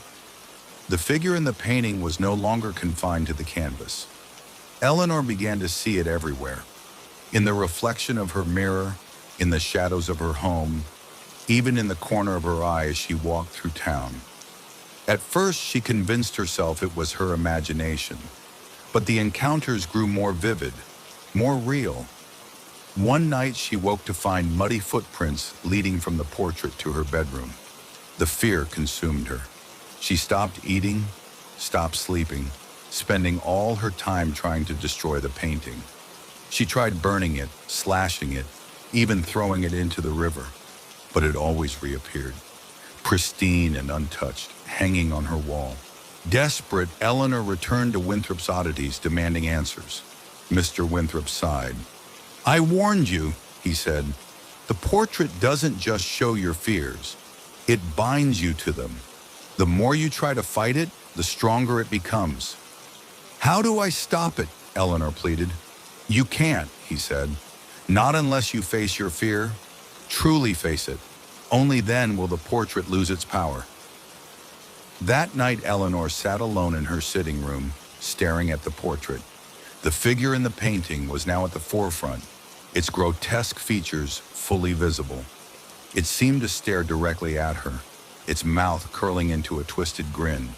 A: The figure in the painting was no longer confined to the canvas. Eleanor began to see it everywhere. In the reflection of her mirror, in the shadows of her home, even in the corner of her eye as she walked through town. At first, she convinced herself it was her imagination, but the encounters grew more vivid, more real. One night, she woke to find muddy footprints leading from the portrait to her bedroom. The fear consumed her. She stopped eating, stopped sleeping, spending all her time trying to destroy the painting. She tried burning it, slashing it, even throwing it into the river, but it always reappeared, pristine and untouched, hanging on her wall. Desperate, Eleanor returned to Winthrop's oddities, demanding answers. Mr. Winthrop sighed. "I warned you," he said. "The portrait doesn't just show your fears. It binds you to them. The more you try to fight it, the stronger it becomes." "How do I stop it?" Eleanor pleaded. "You can't," he said. "Not unless you face your fear. Truly face it. Only then will the portrait lose its power." That night, Eleanor sat alone in her sitting room, staring at the portrait. The figure in the painting was now at the forefront, its grotesque features fully visible. It seemed to stare directly at her, its mouth curling into a twisted grin.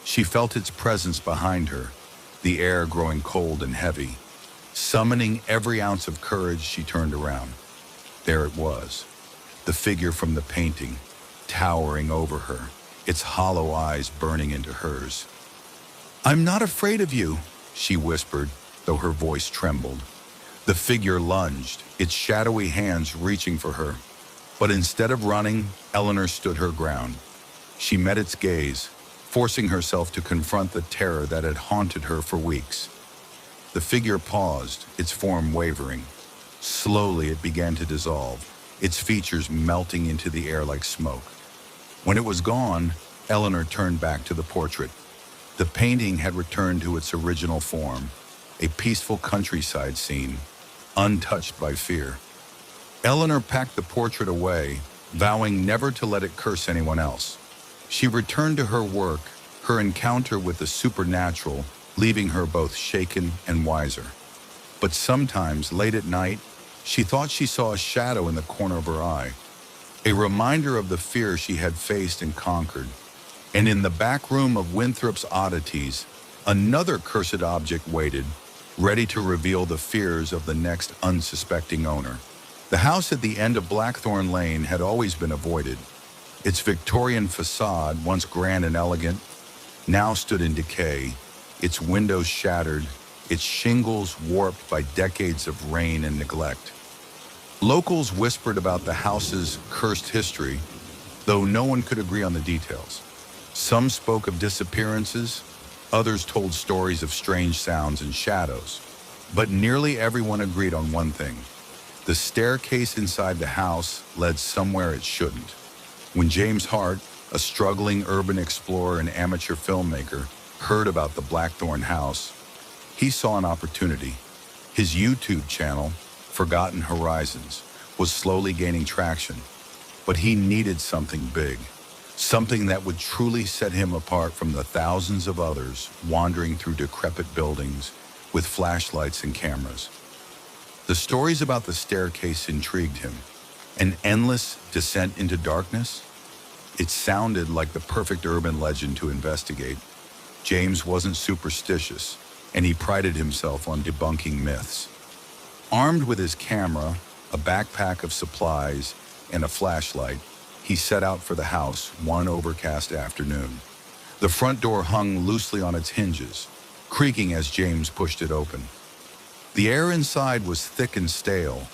A: She felt its presence behind her, the air growing cold and heavy. Summoning every ounce of courage, she turned around. There it was, the figure from the painting, towering over her, its hollow eyes burning into hers. "I'm not afraid of you," she whispered, though her voice trembled. The figure lunged, its shadowy hands reaching for her. But instead of running, Eleanor stood her ground. She met its gaze, forcing herself to confront the terror that had haunted her for weeks. The figure paused, its form wavering. Slowly it began to dissolve, its features melting into the air like smoke. When it was gone, Eleanor turned back to the portrait. The painting had returned to its original form, a peaceful countryside scene, untouched by fear. Eleanor packed the portrait away, vowing never to let it curse anyone else. She returned to her work, her encounter with the supernatural, leaving her both shaken and wiser. But sometimes, late at night, she thought she saw a shadow in the corner of her eye, a reminder of the fear she had faced and conquered. And in the back room of Winthrop's oddities, another cursed object waited, ready to reveal the fears of the next unsuspecting owner. The house at the end of Blackthorn Lane had always been avoided. Its Victorian facade, once grand and elegant, now stood in decay, its windows shattered, its shingles warped by decades of rain and neglect. Locals whispered about the house's cursed history, though no one could agree on the details. Some spoke of disappearances, others told stories of strange sounds and shadows. But nearly everyone agreed on one thing. The staircase inside the house led somewhere it shouldn't. When James Hart, a struggling urban explorer and amateur filmmaker, heard about the Blackthorn house, he saw an opportunity. His YouTube channel, Forgotten Horizons, was slowly gaining traction, but he needed something big, something that would truly set him apart from the thousands of others wandering through decrepit buildings with flashlights and cameras. The stories about the staircase intrigued him. An endless descent into darkness? It sounded like the perfect urban legend to investigate. James wasn't superstitious, and he prided himself on debunking myths. Armed with his camera, a backpack of supplies, and a flashlight, he set out for the house one overcast afternoon. The front door hung loosely on its hinges, creaking as James pushed it open. The air inside was thick and stale,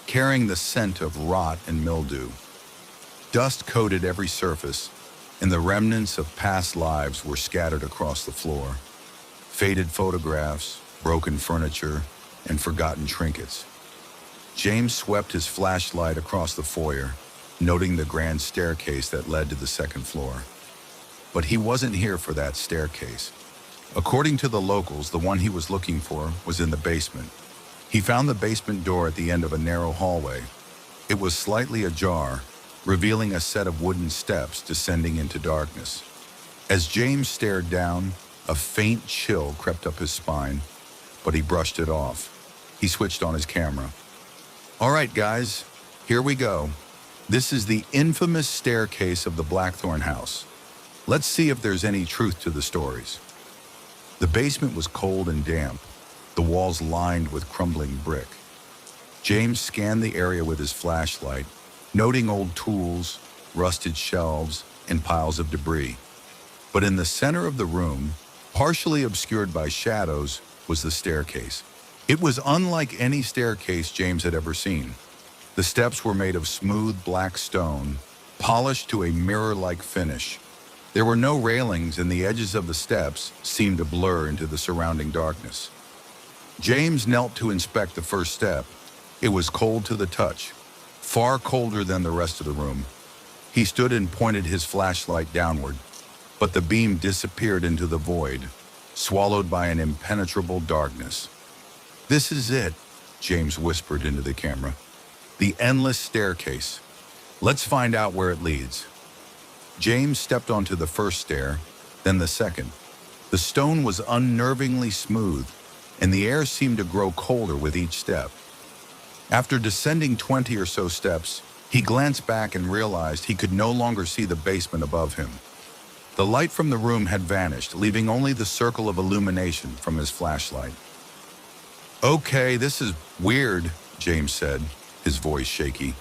A: carrying the scent of rot and mildew. Dust coated every surface, and the remnants of past lives were scattered across the floor. Faded photographs, broken furniture, and forgotten trinkets. James swept his flashlight across the foyer, noting the grand staircase that led to the second floor. But he wasn't here for that staircase. According to the locals, the one he was looking for was in the basement. He found the basement door at the end of a narrow hallway. It was slightly ajar, revealing a set of wooden steps descending into darkness. As James stared down, a faint chill crept up his spine, but he brushed it off. He switched on his camera. All right, guys, here we go. This is the infamous staircase of the Blackthorn house. Let's see if there's any truth to the stories. The basement was cold and damp, the walls lined with crumbling brick. James scanned the area with his flashlight, noting old tools, rusted shelves, and piles of debris. But in the center of the room, partially obscured by shadows, was the staircase. It was unlike any staircase James had ever seen. The steps were made of smooth black stone, polished to a mirror-like finish. There were no railings, and the edges of the steps seemed to blur into the surrounding darkness. James knelt to inspect the first step. It was cold to the touch, far colder than the rest of the room. He stood and pointed his flashlight downward, but the beam disappeared into the void, swallowed by an impenetrable darkness. "This is it," James whispered into the camera. "The endless staircase. Let's find out where it leads." James stepped onto the first stair, then the second. The stone was unnervingly smooth, and the air seemed to grow colder with each step. After descending 20 or so steps, he glanced back and realized he could no longer see the basement above him. The light from the room had vanished, leaving only the circle of illumination from his flashlight. "Okay, this is weird," James said, his voice shaky.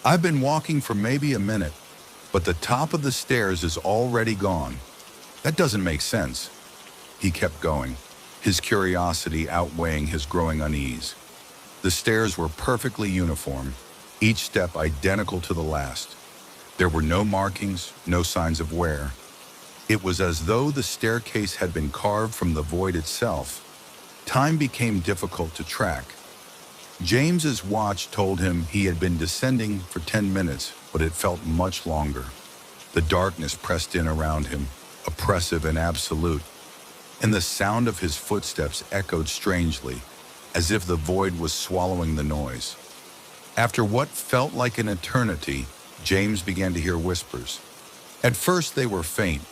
A: "I've been walking for maybe a minute, but the top of the stairs is already gone. That doesn't make sense." He kept going, his curiosity outweighing his growing unease. The stairs were perfectly uniform, each step identical to the last. There were no markings, no signs of wear. It was as though the staircase had been carved from the void itself. Time became difficult to track. James's watch told him he had been descending for 10 minutes, but it felt much longer. The darkness pressed in around him, oppressive and absolute, and the sound of his footsteps echoed strangely, as if the void was swallowing the noise. After what felt like an eternity, James began to hear whispers. At first they were faint,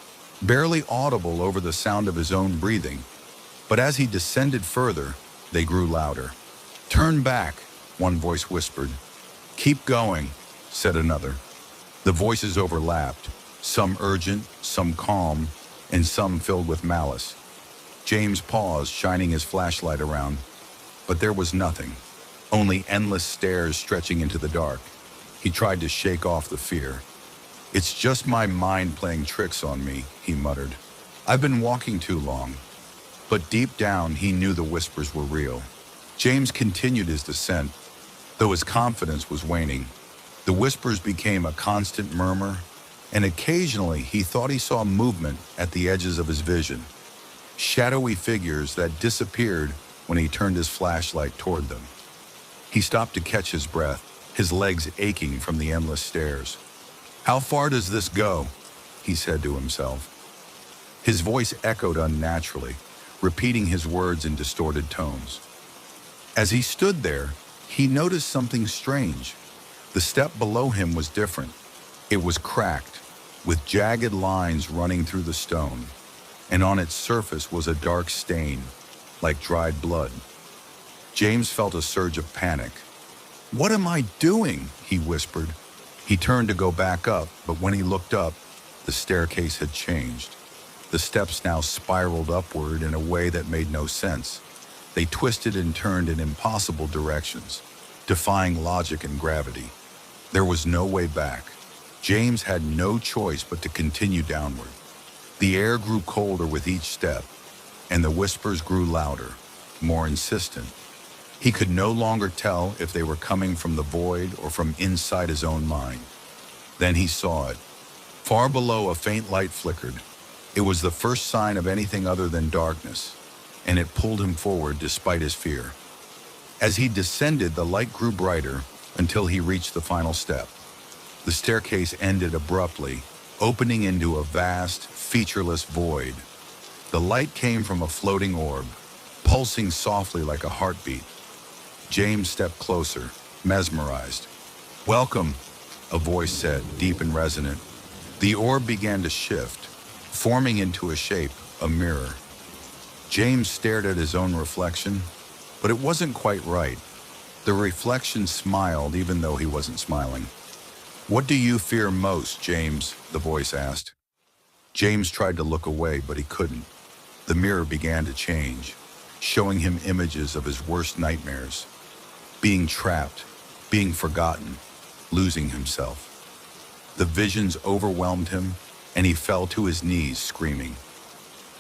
A: barely audible over the sound of his own breathing, but as he descended further, they grew louder. "Turn back," one voice whispered. "Keep going," said another. The voices overlapped, some urgent, some calm, and some filled with malice. James paused, shining his flashlight around, but there was nothing, only endless stairs stretching into the dark. He tried to shake off the fear. "It's just my mind playing tricks on me," he muttered. "I've been walking too long." But deep down, he knew the whispers were real. James continued his descent, though his confidence was waning. The whispers became a constant murmur, and occasionally he thought he saw movement at the edges of his vision, shadowy figures that disappeared when he turned his flashlight toward them. He stopped to catch his breath, his legs aching from the endless stairs. "How far does this go?" he said to himself. His voice echoed unnaturally, repeating his words in distorted tones. As he stood there, he noticed something strange. The step below him was different. It was cracked, with jagged lines running through the stone, and on its surface was a dark stain, like dried blood. James felt a surge of panic. "What am I doing?" he whispered. He turned to go back up, but when he looked up, the staircase had changed. The steps now spiraled upward in a way that made no sense. They twisted and turned in impossible directions, defying logic and gravity. There was no way back. James had no choice but to continue downward. The air grew colder with each step, and the whispers grew louder, more insistent. He could no longer tell if they were coming from the void or from inside his own mind. Then he saw it. Far below, a faint light flickered. It was the first sign of anything other than darkness, and it pulled him forward despite his fear. As he descended, the light grew brighter until he reached the final step. The staircase ended abruptly, opening into a vast, featureless void. The light came from a floating orb, pulsing softly like a heartbeat. James stepped closer, mesmerized. "Welcome," a voice said, deep and resonant. The orb began to shift, forming into a shape, a mirror. James stared at his own reflection. but it wasn't quite right. The reflection smiled even though he wasn't smiling. "What do you fear most, James?" the voice asked. James tried to look away, but he couldn't. The mirror began to change, showing him images of his worst nightmares. Being trapped, being forgotten, losing himself. The visions overwhelmed him, and he fell to his knees screaming.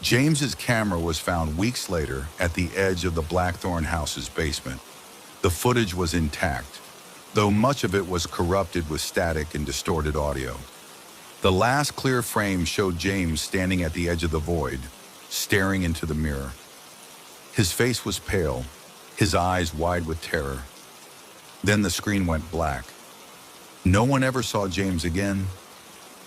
A: James's camera was found weeks later at the edge of the Blackthorn house's basement. The footage was intact, though much of it was corrupted with static and distorted audio. The last clear frame showed James standing at the edge of the void, staring into the mirror. His face was pale, his eyes wide with terror. Then the screen went black. No one ever saw James again.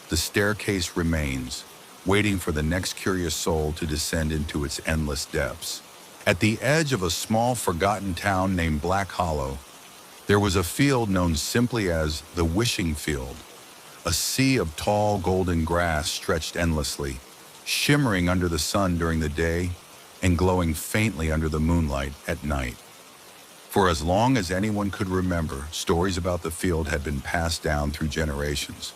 A: The staircase remains, waiting for the next curious soul to descend into its endless depths. At the edge of a small, forgotten town named Black Hollow, there was a field known simply as the Wishing Field. A sea of tall, golden grass stretched endlessly, shimmering under the sun during the day and glowing faintly under the moonlight at night. For as long as anyone could remember, stories about the field had been passed down through generations.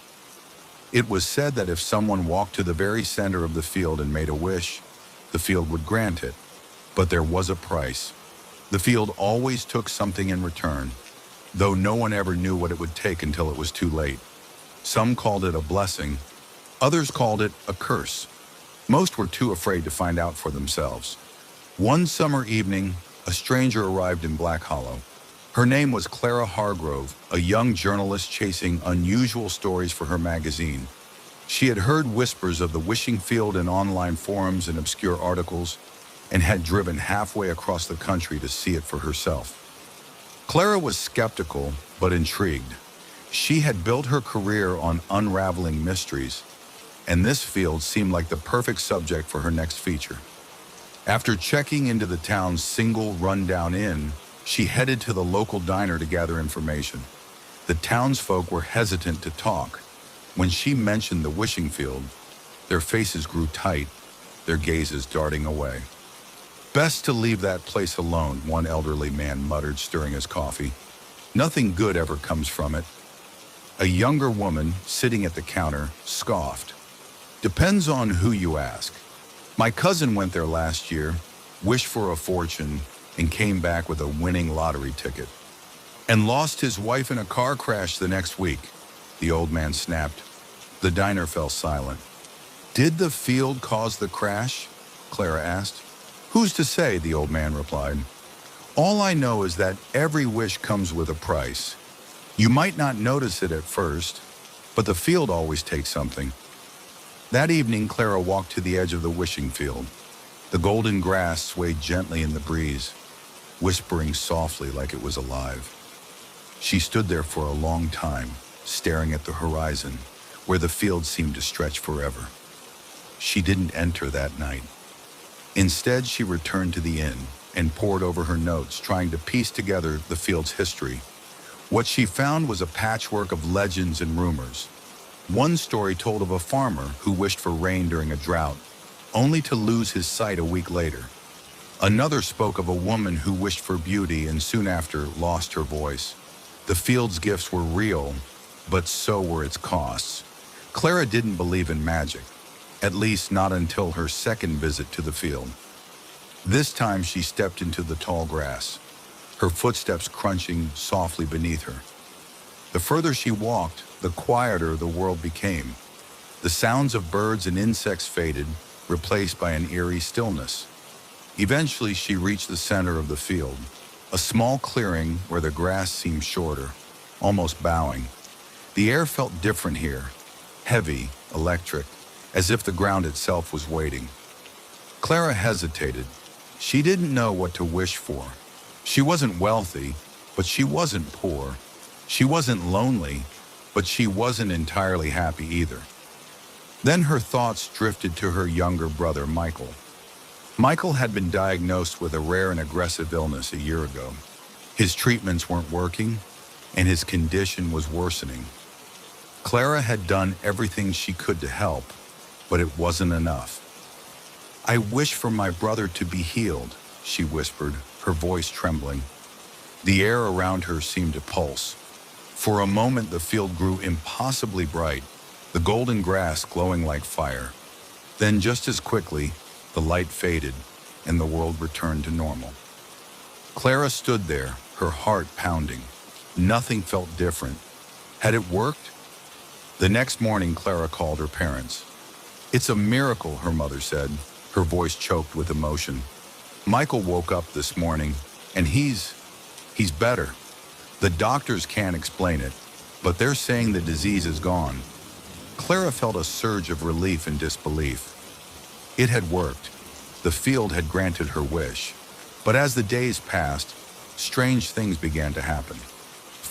A: It was said that if someone walked to the very center of the field and made a wish, the field would grant it. But there was a price. The field always took something in return, though no one ever knew what it would take until it was too late. Some called it a blessing, others called it a curse. Most were too afraid to find out for themselves. One summer evening, a stranger arrived in Black Hollow. Her name was Clara Hargrove, a young journalist chasing unusual stories for her magazine. She had heard whispers of the Wishing Field in online forums and obscure articles, and had driven halfway across the country to see it for herself. Clara was skeptical, but intrigued. She had built her career on unraveling mysteries, and this field seemed like the perfect subject for her next feature. After checking into the town's single rundown inn, she headed to the local diner to gather information. The townsfolk were hesitant to talk. When she mentioned the Wishing Field, their faces grew tight, their gazes darting away. "Best to leave that place alone," one elderly man muttered, stirring his coffee. "Nothing good ever comes from it." A younger woman, sitting at the counter, scoffed. "Depends on who you ask. My cousin went there last year, wished for a fortune, and came back with a winning lottery ticket. And lost his wife in a car crash the next week," the old man snapped. The diner fell silent. "Did the field cause the crash?" Clara asked. "Who's to say?" the old man replied. "All I know is that every wish comes with a price. You might not notice it at first, but the field always takes something." That evening, Clara walked to the edge of the Wishing Field. The golden grass swayed gently in the breeze, whispering softly like it was alive. She stood there for a long time, staring at the horizon, where the field seemed to stretch forever. She didn't enter that night. Instead, she returned to the inn and pored over her notes, trying to piece together the field's history. What she found was a patchwork of legends and rumors. One story told of a farmer who wished for rain during a drought, only to lose his sight a week later. Another spoke of a woman who wished for beauty and soon after lost her voice. The field's gifts were real, but so were its costs. Clara didn't believe in magic, at least not until her second visit to the field. This time she stepped into the tall grass, her footsteps crunching softly beneath her. The further she walked, the quieter the world became. The sounds of birds and insects faded, replaced by an eerie stillness. Eventually, she reached the center of the field, a small clearing where the grass seemed shorter, almost bowing. The air felt different here, heavy, electric, as if the ground itself was waiting. Clara hesitated. She didn't know what to wish for. She wasn't wealthy, but she wasn't poor. She wasn't lonely, but she wasn't entirely happy either. Then her thoughts drifted to her younger brother, Michael. Michael had been diagnosed with a rare and aggressive illness a year ago. His treatments weren't working, and his condition was worsening. Clara had done everything she could to help, but it wasn't enough. "I wish for my brother to be healed," she whispered, her voice trembling. The air around her seemed to pulse. For a moment, the field grew impossibly bright, the golden grass glowing like fire. Then, just as quickly, the light faded, and the world returned to normal. Clara stood there, her heart pounding. Nothing felt different. Had it worked? The next morning, Clara called her parents. "It's a miracle," her mother said, her voice choked with emotion. "Michael woke up this morning, and he's better. The doctors can't explain it, but they're saying the disease is gone." Clara felt a surge of relief and disbelief. It had worked. The field had granted her wish. But as the days passed, strange things began to happen.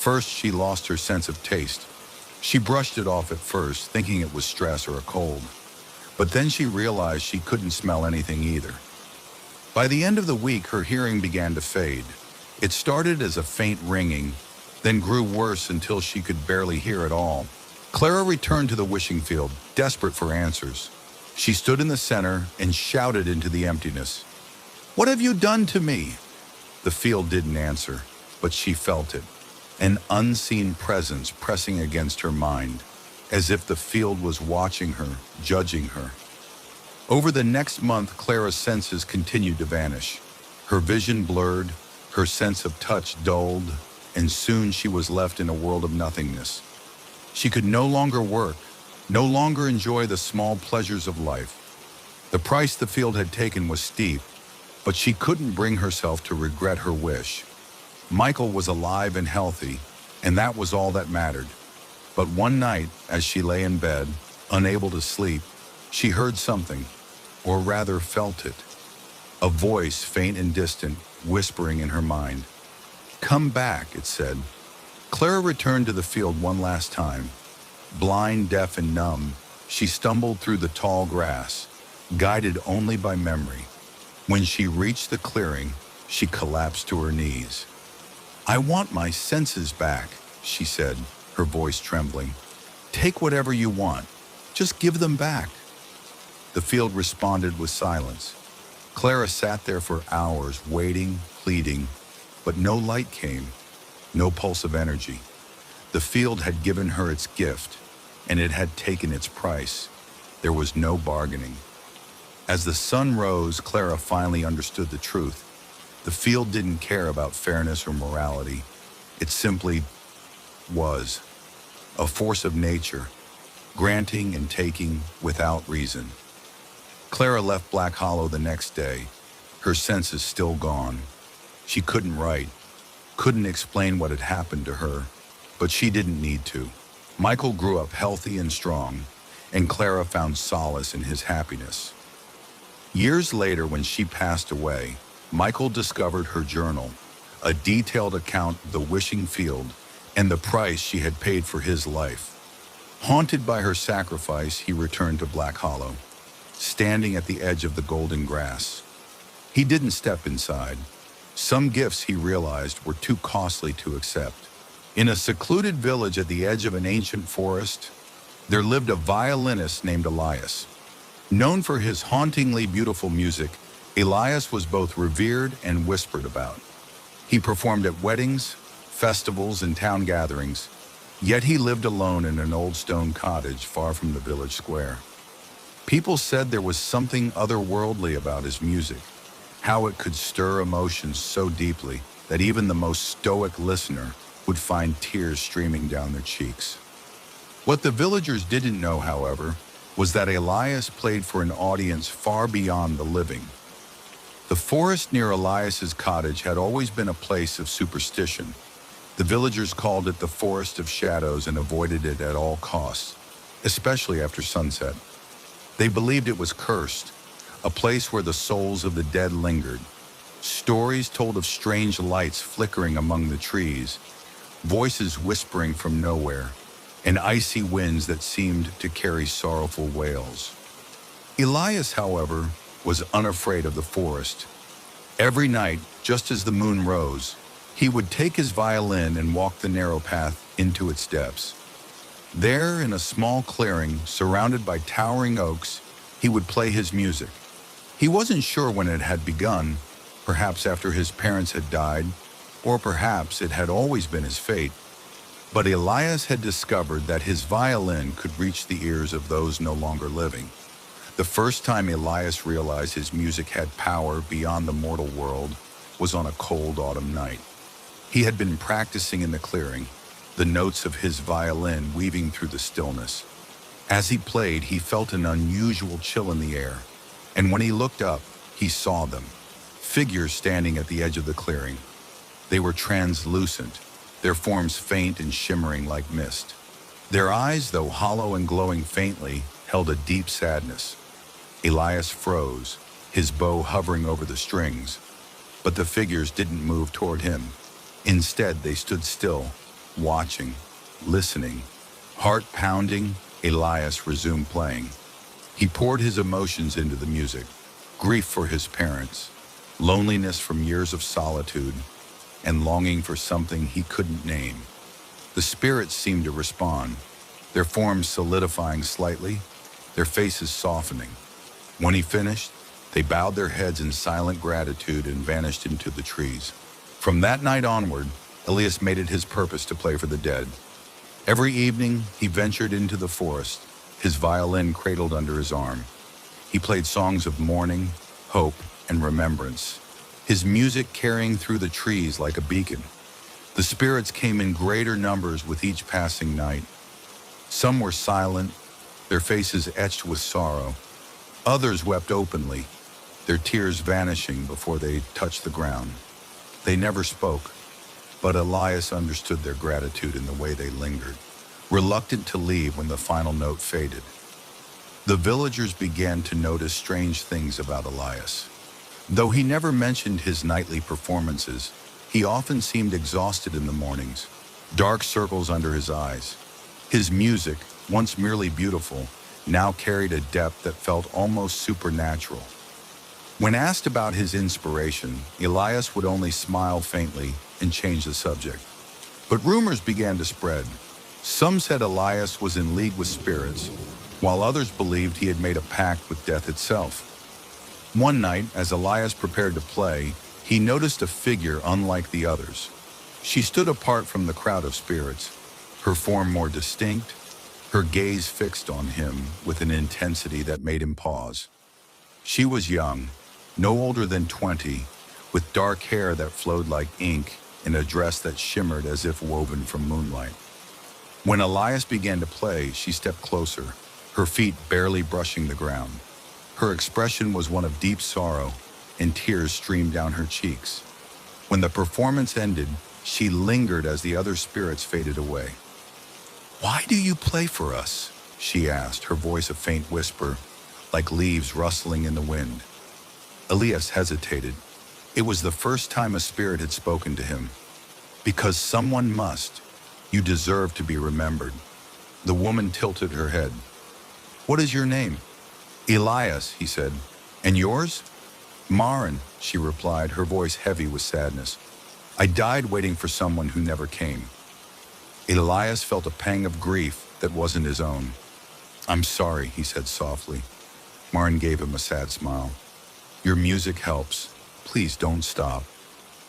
A: First, she lost her sense of taste. She brushed it off at first, thinking it was stress or a cold. But then she realized she couldn't smell anything either. By the end of the week, her hearing began to fade. It started as a faint ringing, then grew worse until she could barely hear at all. Clara returned to the wishing field, desperate for answers. She stood in the center and shouted into the emptiness, "What have you done to me?" The field didn't answer, but she felt it. An unseen presence pressing against her mind, as if the field was watching her, judging her. Over the next month, Clara's senses continued to vanish. Her vision blurred, her sense of touch dulled, and soon she was left in a world of nothingness. She could no longer work, no longer enjoy the small pleasures of life. The price the field had taken was steep, but she couldn't bring herself to regret her wish. Michael was alive and healthy, and that was all that mattered. But one night, as she lay in bed, unable to sleep, she heard something, or rather felt it. A voice, faint and distant, whispering in her mind. "Come back," it said. Clara returned to the field one last time. Blind, deaf, and numb, she stumbled through the tall grass, guided only by memory. When she reached the clearing, she collapsed to her knees. "I want my senses back," she said, her voice trembling. "Take whatever you want. Just give them back." The field responded with silence. Clara sat there for hours, waiting, pleading, but no light came, no pulse of energy. The field had given her its gift, and it had taken its price. There was no bargaining. As the sun rose, Clara finally understood the truth. The field didn't care about fairness or morality. It simply was. A force of nature, granting and taking without reason. Clara left Black Hollow the next day, her senses still gone. She couldn't write, couldn't explain what had happened to her, but she didn't need to. Michael grew up healthy and strong, and Clara found solace in his happiness. Years later, when she passed away, Michael discovered her journal, a detailed account of the wishing field and the price she had paid for his life. Haunted by her sacrifice, he returned to Black Hollow, standing at the edge of the golden grass. He didn't step inside. Some gifts, he realized, were too costly to accept. In a secluded village at the edge of an ancient forest, there lived a violinist named Elias. Known for his hauntingly beautiful music, Elias was both revered and whispered about. He performed at weddings, festivals, and town gatherings, yet he lived alone in an old stone cottage far from the village square. People said there was something otherworldly about his music, how it could stir emotions so deeply that even the most stoic listener would find tears streaming down their cheeks. What the villagers didn't know, however, was that Elias played for an audience far beyond the living. The forest near Elias's cottage had always been a place of superstition. The villagers called it the Forest of Shadows and avoided it at all costs, especially after sunset. They believed it was cursed, a place where the souls of the dead lingered. Stories told of strange lights flickering among the trees, voices whispering from nowhere, and icy winds that seemed to carry sorrowful wails. Elias, however, was unafraid of the forest. Every night, just as the moon rose, he would take his violin and walk the narrow path into its depths. There, in a small clearing surrounded by towering oaks, he would play his music. He wasn't sure when it had begun, perhaps after his parents had died, or perhaps it had always been his fate. But Elias had discovered that his violin could reach the ears of those no longer living. The first time Elias realized his music had power beyond the mortal world was on a cold autumn night. He had been practicing in the clearing, the notes of his violin weaving through the stillness. As he played, he felt an unusual chill in the air, and when he looked up, he saw them, figures standing at the edge of the clearing. They were translucent, their forms faint and shimmering like mist. Their eyes, though hollow and glowing faintly, held a deep sadness. Elias froze, his bow hovering over the strings, but the figures didn't move toward him. Instead, they stood still, watching, listening. Heart pounding, Elias resumed playing. He poured his emotions into the music, grief for his parents, loneliness from years of solitude, and longing for something he couldn't name. The spirits seemed to respond, their forms solidifying slightly, their faces softening. When he finished, they bowed their heads in silent gratitude and vanished into the trees. From that night onward, Elias made it his purpose to play for the dead. Every evening, he ventured into the forest, his violin cradled under his arm. He played songs of mourning, hope, and remembrance, his music carrying through the trees like a beacon. The spirits came in greater numbers with each passing night. Some were silent, their faces etched with sorrow. Others wept openly, their tears vanishing before they touched the ground. They never spoke, but Elias understood their gratitude in the way they lingered, reluctant to leave when the final note faded. The villagers began to notice strange things about Elias. Though he never mentioned his nightly performances, he often seemed exhausted in the mornings, dark circles under his eyes. His music, once merely beautiful, now carried a depth that felt almost supernatural. When asked about his inspiration, Elias would only smile faintly and change the subject. But rumors began to spread. Some said Elias was in league with spirits, while others believed he had made a pact with death itself. One night, as Elias prepared to play, he noticed a figure unlike the others. She stood apart from the crowd of spirits, her form more distinct, her gaze fixed on him with an intensity that made him pause. She was young, no older than 20, with dark hair that flowed like ink and a dress that shimmered as if woven from moonlight. When Elias began to play, she stepped closer, her feet barely brushing the ground. Her expression was one of deep sorrow, and tears streamed down her cheeks. When the performance ended, she lingered as the other spirits faded away. "Why do you play for us?" she asked, her voice a faint whisper, like leaves rustling in the wind. Elias hesitated. It was the first time a spirit had spoken to him. "Because someone must. You deserve to be remembered." The woman tilted her head. "What is your name?" "Elias," he said. "And yours?" "Maren," she replied, her voice heavy with sadness. "I died waiting for someone who never came." Elias felt a pang of grief that wasn't his own. "I'm sorry," he said softly. Maren gave him a sad smile. "Your music helps. Please don't stop."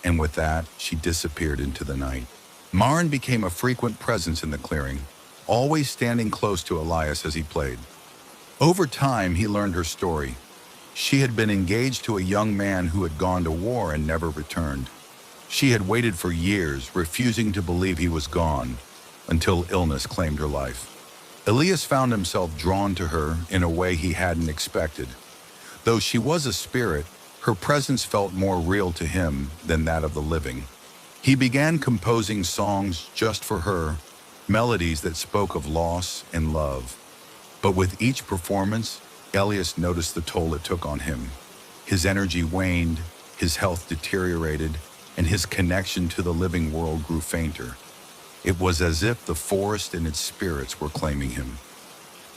A: And with that, she disappeared into the night. Maren became a frequent presence in the clearing, always standing close to Elias as he played. Over time, he learned her story. She had been engaged to a young man who had gone to war and never returned. She had waited for years, refusing to believe he was gone, until illness claimed her life. Elias found himself drawn to her in a way he hadn't expected. Though she was a spirit, her presence felt more real to him than that of the living. He began composing songs just for her, melodies that spoke of loss and love. But with each performance, Elias noticed the toll it took on him. His energy waned, his health deteriorated, and his connection to the living world grew fainter. It was as if the forest and its spirits were claiming him.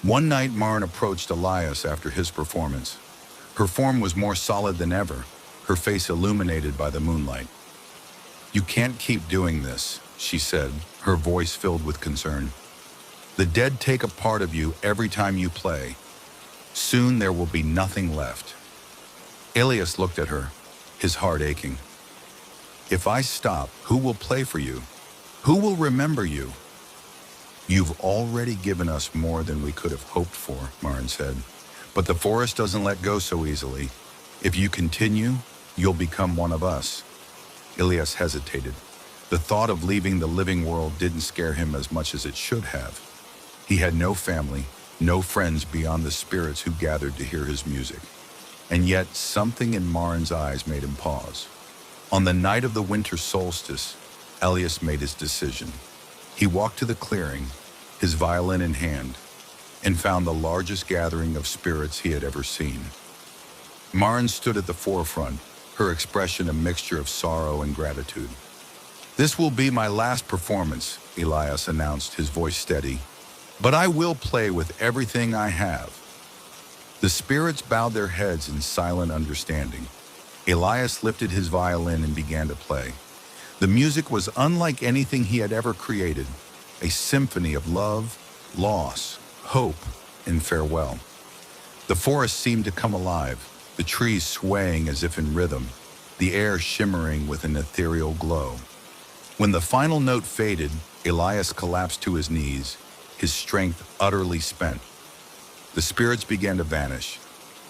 A: One night, Maren approached Elias after his performance. Her form was more solid than ever, her face illuminated by the moonlight. "You can't keep doing this," she said, her voice filled with concern. "The dead take a part of you every time you play. Soon there will be nothing left." Elias looked at her, his heart aching. If I stop, who will play for you? Who will remember you? You've already given us more than we could have hoped for, Marin said. But the forest doesn't let go so easily. If you continue, you'll become one of us. Elias hesitated. The thought of leaving the living world didn't scare him as much as it should have. He had no family, no friends beyond the spirits who gathered to hear his music. And yet, something in Marin's eyes made him pause. On the night of the winter solstice, Elias made his decision. He walked to the clearing, his violin in hand, and found the largest gathering of spirits he had ever seen. Marin stood at the forefront, her expression a mixture of sorrow and gratitude. "This will be my last performance," Elias announced, his voice steady. "But I will play with everything I have." The spirits bowed their heads in silent understanding. Elias lifted his violin and began to play. The music was unlike anything he had ever created, a symphony of love, loss, hope, and farewell. The forest seemed to come alive, the trees swaying as if in rhythm, the air shimmering with an ethereal glow. When the final note faded, Elias collapsed to his knees, his strength utterly spent. The spirits began to vanish,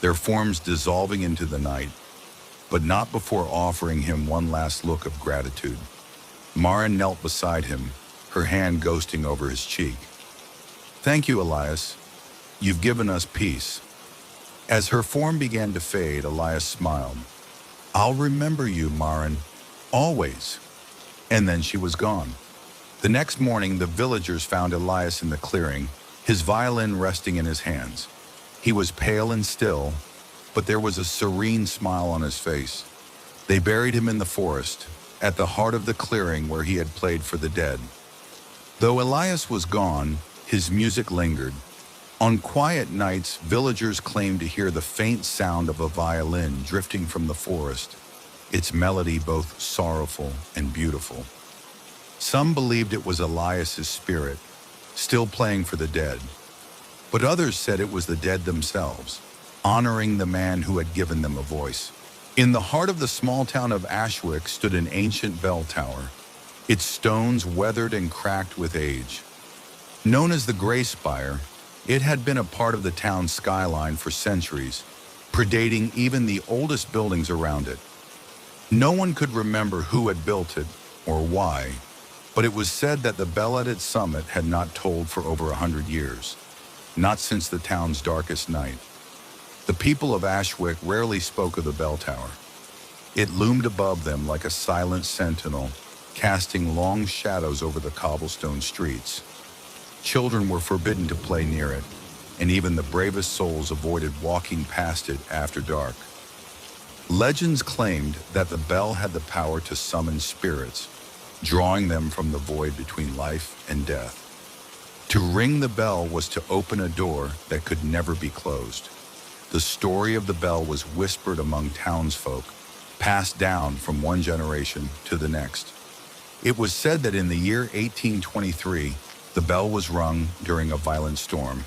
A: their forms dissolving into the night, but not before offering him one last look of gratitude. Marin knelt beside him, her hand ghosting over his cheek. "Thank you, Elias. You've given us peace." As her form began to fade, Elias smiled. "I'll remember you, Marin, always." And then she was gone. The next morning, the villagers found Elias in the clearing, his violin resting in his hands. He was pale and still, but there was a serene smile on his face. They buried him in the forest, at the heart of the clearing where he had played for the dead. Though Elias was gone, his music lingered. On quiet nights, villagers claimed to hear the faint sound of a violin drifting from the forest, its melody both sorrowful and beautiful. Some believed it was Elias's spirit, still playing for the dead, but others said it was the dead themselves, honoring the man who had given them a voice. In the heart of the small town of Ashwick stood an ancient bell tower, its stones weathered and cracked with age. Known as the Gray Spire, it had been a part of the town's skyline for centuries, predating even the oldest buildings around it. No one could remember who had built it or why, but it was said that the bell at its summit had not tolled for over 100 years, not since the town's darkest night. The people of Ashwick rarely spoke of the bell tower. It loomed above them like a silent sentinel, casting long shadows over the cobblestone streets. Children were forbidden to play near it, and even the bravest souls avoided walking past it after dark. Legends claimed that the bell had the power to summon spirits, drawing them from the void between life and death. To ring the bell was to open a door that could never be closed. The story of the bell was whispered among townsfolk, passed down from one generation to the next. It was said that in the year 1823, the bell was rung during a violent storm.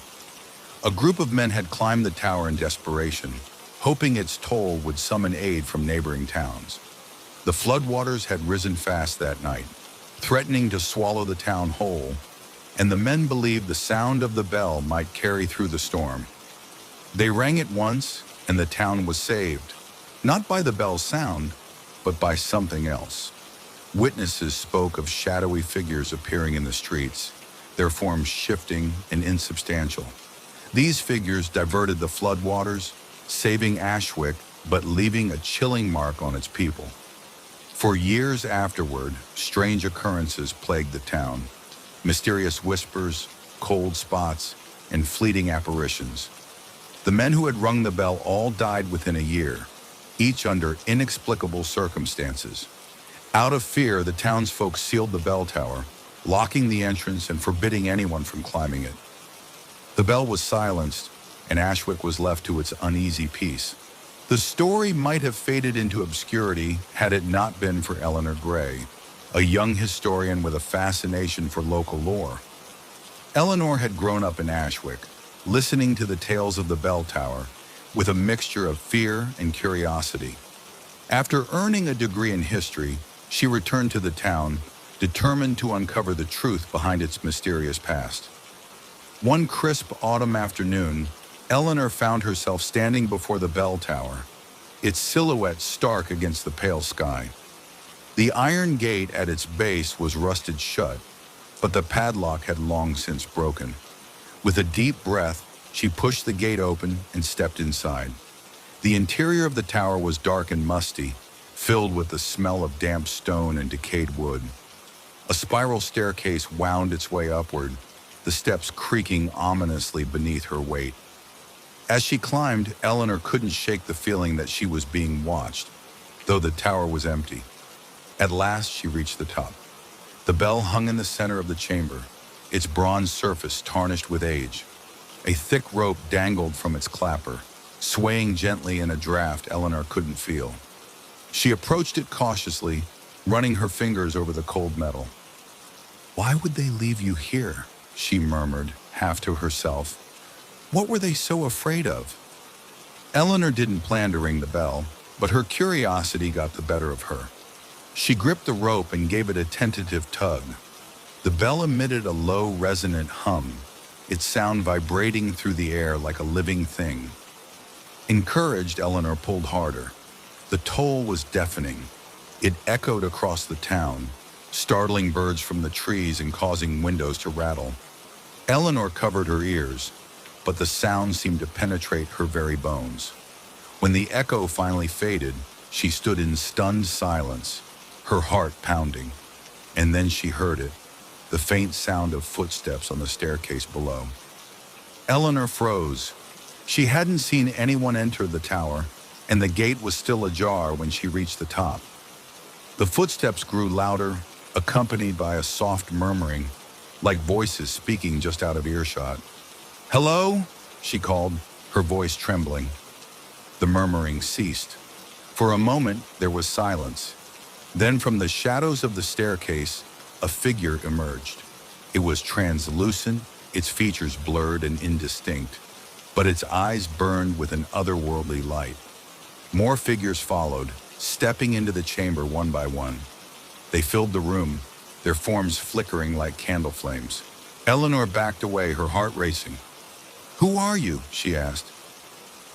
A: A group of men had climbed the tower in desperation, hoping its toll would summon aid from neighboring towns. The floodwaters had risen fast that night, threatening to swallow the town whole, and the men believed the sound of the bell might carry through the storm. They rang it once, and the town was saved, not by the bell's sound, but by something else. Witnesses spoke of shadowy figures appearing in the streets, their forms shifting and insubstantial. These figures diverted the floodwaters, saving Ashwick, but leaving a chilling mark on its people. For years afterward, strange occurrences plagued the town. Mysterious whispers, cold spots, and fleeting apparitions. The men who had rung the bell all died within a year, each under inexplicable circumstances. Out of fear, the townsfolk sealed the bell tower, locking the entrance and forbidding anyone from climbing it. The bell was silenced, and Ashwick was left to its uneasy peace. The story might have faded into obscurity had it not been for Eleanor Gray, a young historian with a fascination for local lore. Eleanor had grown up in Ashwick, listening to the tales of the bell tower with a mixture of fear and curiosity. After earning a degree in history, she returned to the town, determined to uncover the truth behind its mysterious past. One crisp autumn afternoon, Eleanor found herself standing before the bell tower, its silhouette stark against the pale sky. The iron gate at its base was rusted shut, but the padlock had long since broken. With a deep breath, she pushed the gate open and stepped inside. The interior of the tower was dark and musty, filled with the smell of damp stone and decayed wood. A spiral staircase wound its way upward, the steps creaking ominously beneath her weight. As she climbed, Eleanor couldn't shake the feeling that she was being watched, though the tower was empty. At last, she reached the top. The bell hung in the center of the chamber, its bronze surface tarnished with age. A thick rope dangled from its clapper, swaying gently in a draft Eleanor couldn't feel. She approached it cautiously, running her fingers over the cold metal. "Why would they leave you here?" she murmured, half to herself. What were they so afraid of? Eleanor didn't plan to ring the bell, but her curiosity got the better of her. She gripped the rope and gave it a tentative tug. The bell emitted a low, resonant hum, its sound vibrating through the air like a living thing. Encouraged, Eleanor pulled harder. The toll was deafening. It echoed across the town, startling birds from the trees and causing windows to rattle. Eleanor covered her ears, but the sound seemed to penetrate her very bones. When the echo finally faded, she stood in stunned silence, her heart pounding. And then she heard it, the faint sound of footsteps on the staircase below. Eleanor froze. She hadn't seen anyone enter the tower, and the gate was still ajar when she reached the top. The footsteps grew louder, accompanied by a soft murmuring, like voices speaking just out of earshot. "Hello?" she called, her voice trembling. The murmuring ceased. For a moment, there was silence. Then from the shadows of the staircase, a figure emerged. It was translucent, its features blurred and indistinct, but its eyes burned with an otherworldly light. More figures followed, stepping into the chamber one by one. They filled the room, their forms flickering like candle flames. Eleanor backed away, her heart racing. "Who are you?" she asked.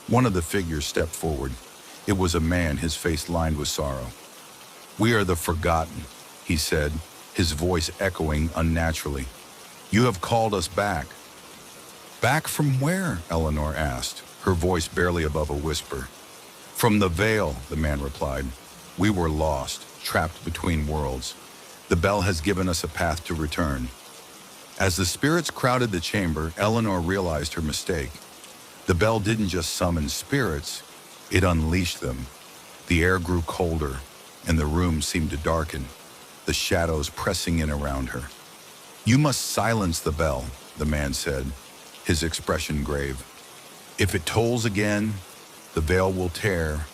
A: One of the figures stepped forward. It was a man, his face lined with sorrow. "We are the Forgotten," he said, his voice echoing unnaturally. "You have called us back." "Back from where?" Eleanor asked, her voice barely above a whisper. "From the Veil," the man replied. "We were lost, trapped between worlds. The bell has given us a path to return." As the spirits crowded the chamber, Eleanor realized her mistake. The bell didn't just summon spirits, it unleashed them. The air grew colder, and the room seemed to darken, the shadows pressing in around her. "You must silence the bell," the man said, his expression grave. "If it tolls again, the veil will tear,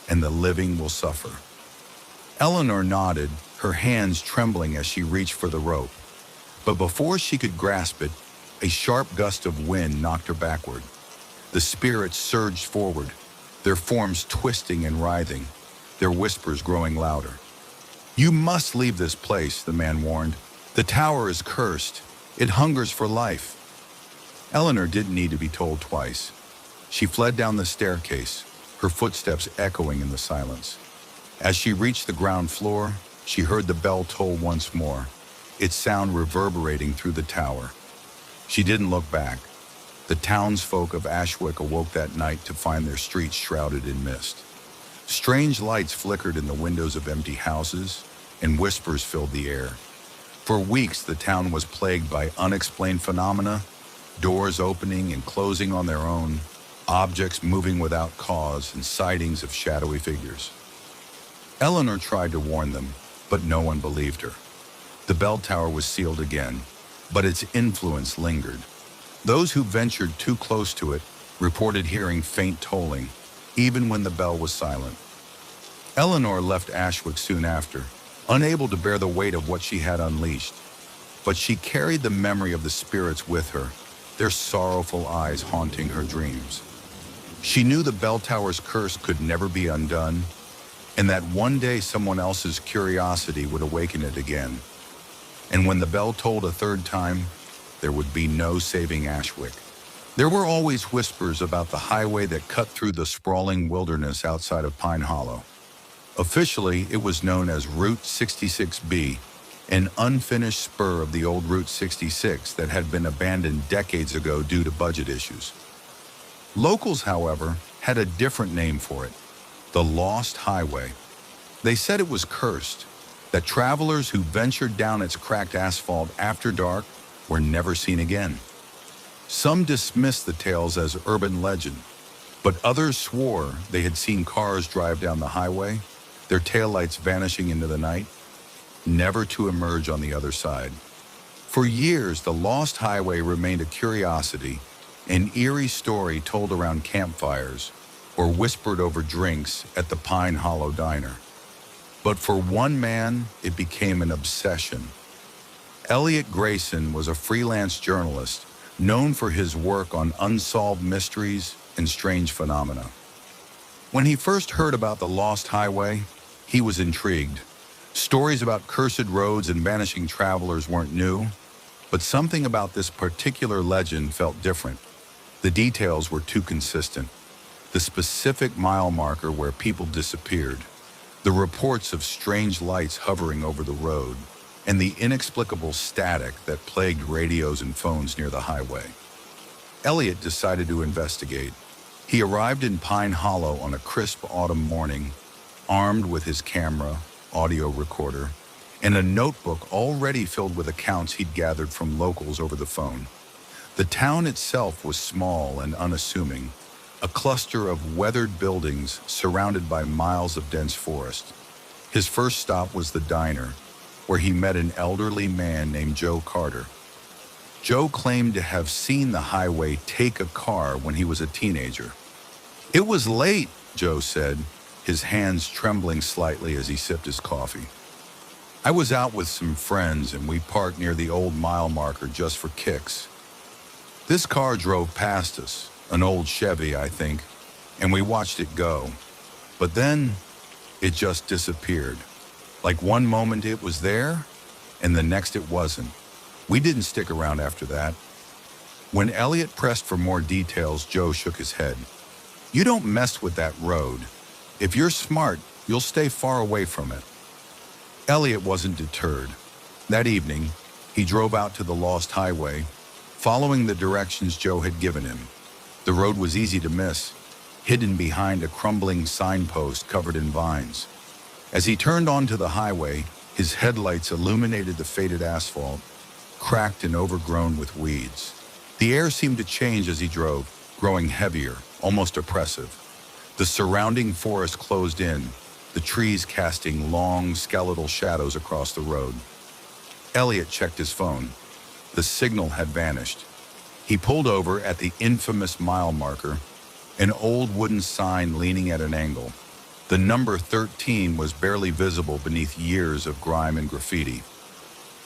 A: and the living will suffer." Eleanor nodded, her hands trembling as she reached for the rope. But before she could grasp it, a sharp gust of wind knocked her backward. The spirits surged forward, their forms twisting and writhing, their whispers growing louder. "You must leave this place," the man warned. "The tower is cursed. It hungers for life." Eleanor didn't need to be told twice. She fled down the staircase, her footsteps echoing in the silence. As she reached the ground floor, she heard the bell toll once more, its sound reverberating through the tower. She didn't look back. The townsfolk of Ashwick awoke that night to find their streets shrouded in mist. Strange lights flickered in the windows of empty houses, and whispers filled the air. For weeks, the town was plagued by unexplained phenomena, doors opening and closing on their own, objects moving without cause, and sightings of shadowy figures. Eleanor tried to warn them, but no one believed her. The bell tower was sealed again, but its influence lingered. Those who ventured too close to it reported hearing faint tolling, even when the bell was silent. Eleanor left Ashwick soon after, unable to bear the weight of what she had unleashed. But she carried the memory of the spirits with her, their sorrowful eyes haunting her dreams. She knew the bell tower's curse could never be undone, and that one day someone else's curiosity would awaken it again. And when the bell tolled a third time, there would be no saving Ashwick. There were always whispers about the highway that cut through the sprawling wilderness outside of Pine Hollow. Officially, it was known as Route 66B, an unfinished spur of the old Route 66 that had been abandoned decades ago due to budget issues. Locals, however, had a different name for it, the Lost Highway. They said it was cursed, that travelers who ventured down its cracked asphalt after dark were never seen again. Some dismissed the tales as urban legend, but others swore they had seen cars drive down the highway, their taillights vanishing into the night, never to emerge on the other side. For years, the Lost Highway remained a curiosity, an eerie story told around campfires or whispered over drinks at the Pine Hollow Diner. But for one man, it became an obsession. Elliot Grayson was a freelance journalist known for his work on unsolved mysteries and strange phenomena. When he first heard about the Lost Highway, he was intrigued. Stories about cursed roads and vanishing travelers weren't new, but something about this particular legend felt different. The details were too consistent. The specific mile marker where people disappeared, the reports of strange lights hovering over the road, and the inexplicable static that plagued radios and phones near the highway. Elliot decided to investigate. He arrived in Pine Hollow on a crisp autumn morning, armed with his camera, audio recorder, and a notebook already filled with accounts he'd gathered from locals over the phone. The town itself was small and unassuming, a cluster of weathered buildings surrounded by miles of dense forest. His first stop was the diner, where he met an elderly man named Joe Carter. Joe claimed to have seen the highway take a car when he was a teenager. "It was late," Joe said, his hands trembling slightly as he sipped his coffee. "I was out with some friends and we parked near the old mile marker just for kicks. This car drove past us, an old Chevy, I think, and we watched it go. But then it just disappeared. Like one moment it was there, and the next it wasn't. We didn't stick around after that." When Elliot pressed for more details, Joe shook his head. "You don't mess with that road. If you're smart, you'll stay far away from it." Elliot wasn't deterred. That evening, he drove out to the Lost Highway, following the directions Joe had given him. The road was easy to miss, hidden behind a crumbling signpost covered in vines. As he turned onto the highway, his headlights illuminated the faded asphalt, cracked and overgrown with weeds. The air seemed to change as he drove, growing heavier, almost oppressive. The surrounding forest closed in, the trees casting long, skeletal shadows across the road. Elliot checked his phone. The signal had vanished. He pulled over at the infamous mile marker, an old wooden sign leaning at an angle. The number 13 was barely visible beneath years of grime and graffiti.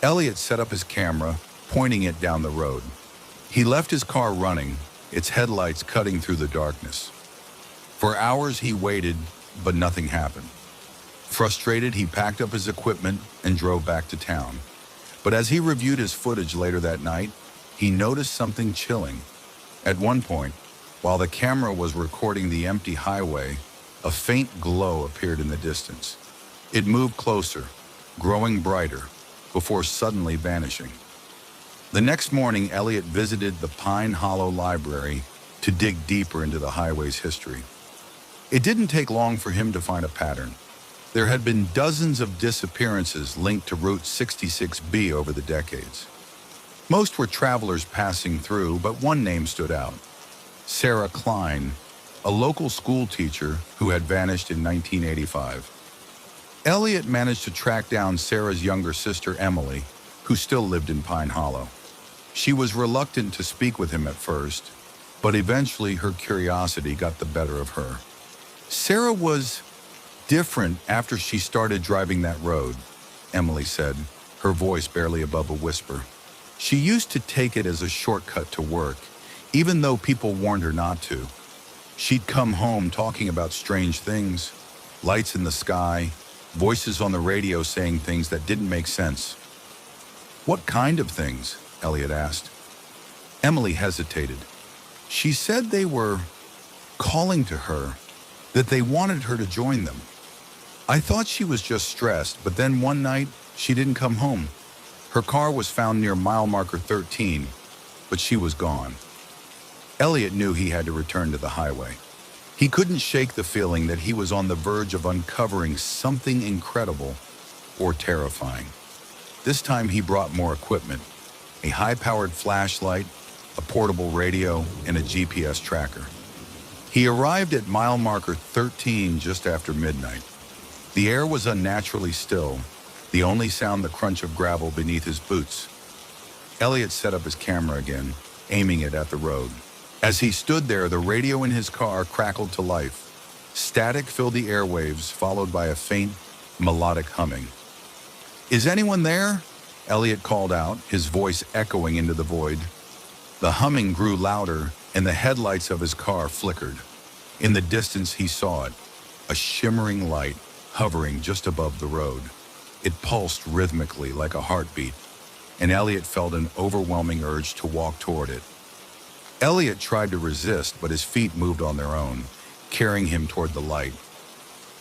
A: Elliot set up his camera, pointing it down the road. He left his car running, its headlights cutting through the darkness. For hours he waited, but nothing happened. Frustrated, he packed up his equipment and drove back to town. But as he reviewed his footage later that night, he noticed something chilling. At one point, while the camera was recording the empty highway, a faint glow appeared in the distance. It moved closer, growing brighter, before suddenly vanishing. The next morning, Elliot visited the Pine Hollow Library to dig deeper into the highway's history. It didn't take long for him to find a pattern. There had been dozens of disappearances linked to Route 66B over the decades. Most were travelers passing through, but one name stood out: Sarah Klein, a local school teacher who had vanished in 1985. Elliot managed to track down Sarah's younger sister, Emily, who still lived in Pine Hollow. She was reluctant to speak with him at first, but eventually her curiosity got the better of her. Sarah was different after she started driving that road, Emily said, her voice barely above a whisper. She used to take it as a shortcut to work, even though people warned her not to. She'd come home talking about strange things, Lights in the sky, voices on the radio saying things that didn't make sense. What kind of things? Elliot asked. Emily hesitated. She said they were calling to her, that they wanted her to join them. I thought she was just stressed, but then one night, she didn't come home. Her car was found near mile marker 13, but she was gone. Elliot knew he had to return to the highway. He couldn't shake the feeling that he was on the verge of uncovering something incredible or terrifying. This time he brought more equipment, a high-powered flashlight, a portable radio, and a GPS tracker. He arrived at mile marker 13 just after midnight. The air was unnaturally still, the only sound the crunch of gravel beneath his boots. Elliot set up his camera again, aiming it at the road. As he stood there, the radio in his car crackled to life. Static filled the airwaves, followed by a faint, melodic humming. "Is anyone there?" Elliot called out, his voice echoing into the void. The humming grew louder, and the headlights of his car flickered. In the distance, he saw it, a shimmering light hovering just above the road. It pulsed rhythmically like a heartbeat, and Elliot felt an overwhelming urge to walk toward it. Elliot tried to resist, but his feet moved on their own, carrying him toward the light.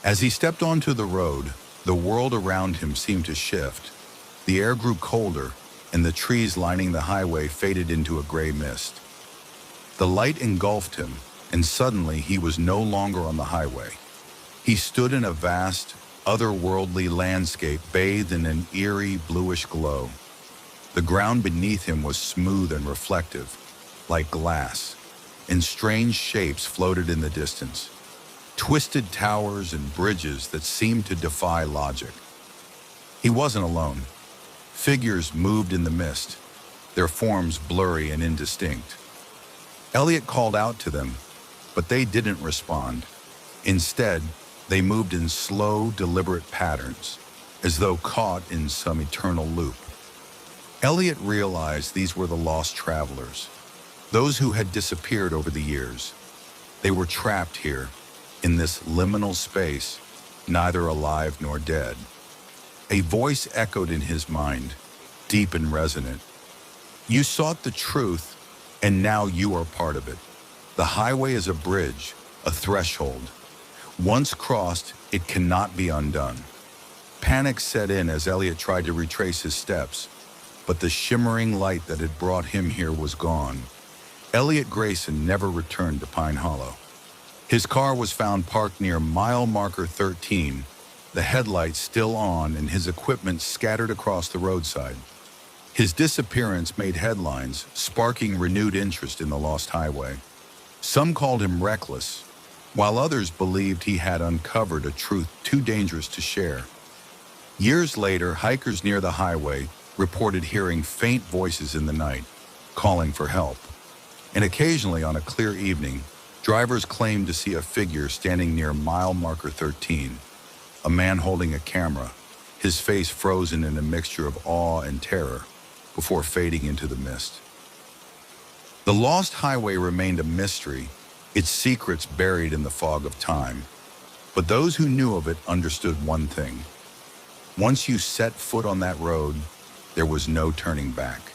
A: As he stepped onto the road, the world around him seemed to shift. The air grew colder, and the trees lining the highway faded into a gray mist. The light engulfed him, and suddenly he was no longer on the highway. He stood in a vast, otherworldly landscape bathed in an eerie, bluish glow. The ground beneath him was smooth and reflective, like glass, and strange shapes floated in the distance. Twisted towers and bridges that seemed to defy logic. He wasn't alone. Figures moved in the mist, their forms blurry and indistinct. Elliot called out to them, but they didn't respond. Instead, they moved in slow, deliberate patterns, as though caught in some eternal loop. Elliot realized these were the lost travelers, those who had disappeared over the years. They were trapped here, in this liminal space, neither alive nor dead. A voice echoed in his mind, deep and resonant. "You sought the truth, and now you are part of it. The highway is a bridge, a threshold. Once crossed, it cannot be undone." Panic set in as Elliot tried to retrace his steps, but the shimmering light that had brought him here was gone. Elliot Grayson never returned to Pine Hollow. His car was found parked near mile marker 13, the headlights still on and his equipment scattered across the roadside. His disappearance made headlines, sparking renewed interest in the lost highway. Some called him reckless, while others believed he had uncovered a truth too dangerous to share. Years later, hikers near the highway reported hearing faint voices in the night, calling for help. And occasionally, on a clear evening, drivers claimed to see a figure standing near mile marker 13, a man holding a camera, his face frozen in a mixture of awe and terror, before fading into the mist. The lost highway remained a mystery, its secrets buried in the fog of time. But those who knew of it understood one thing. Once you set foot on that road, there was no turning back.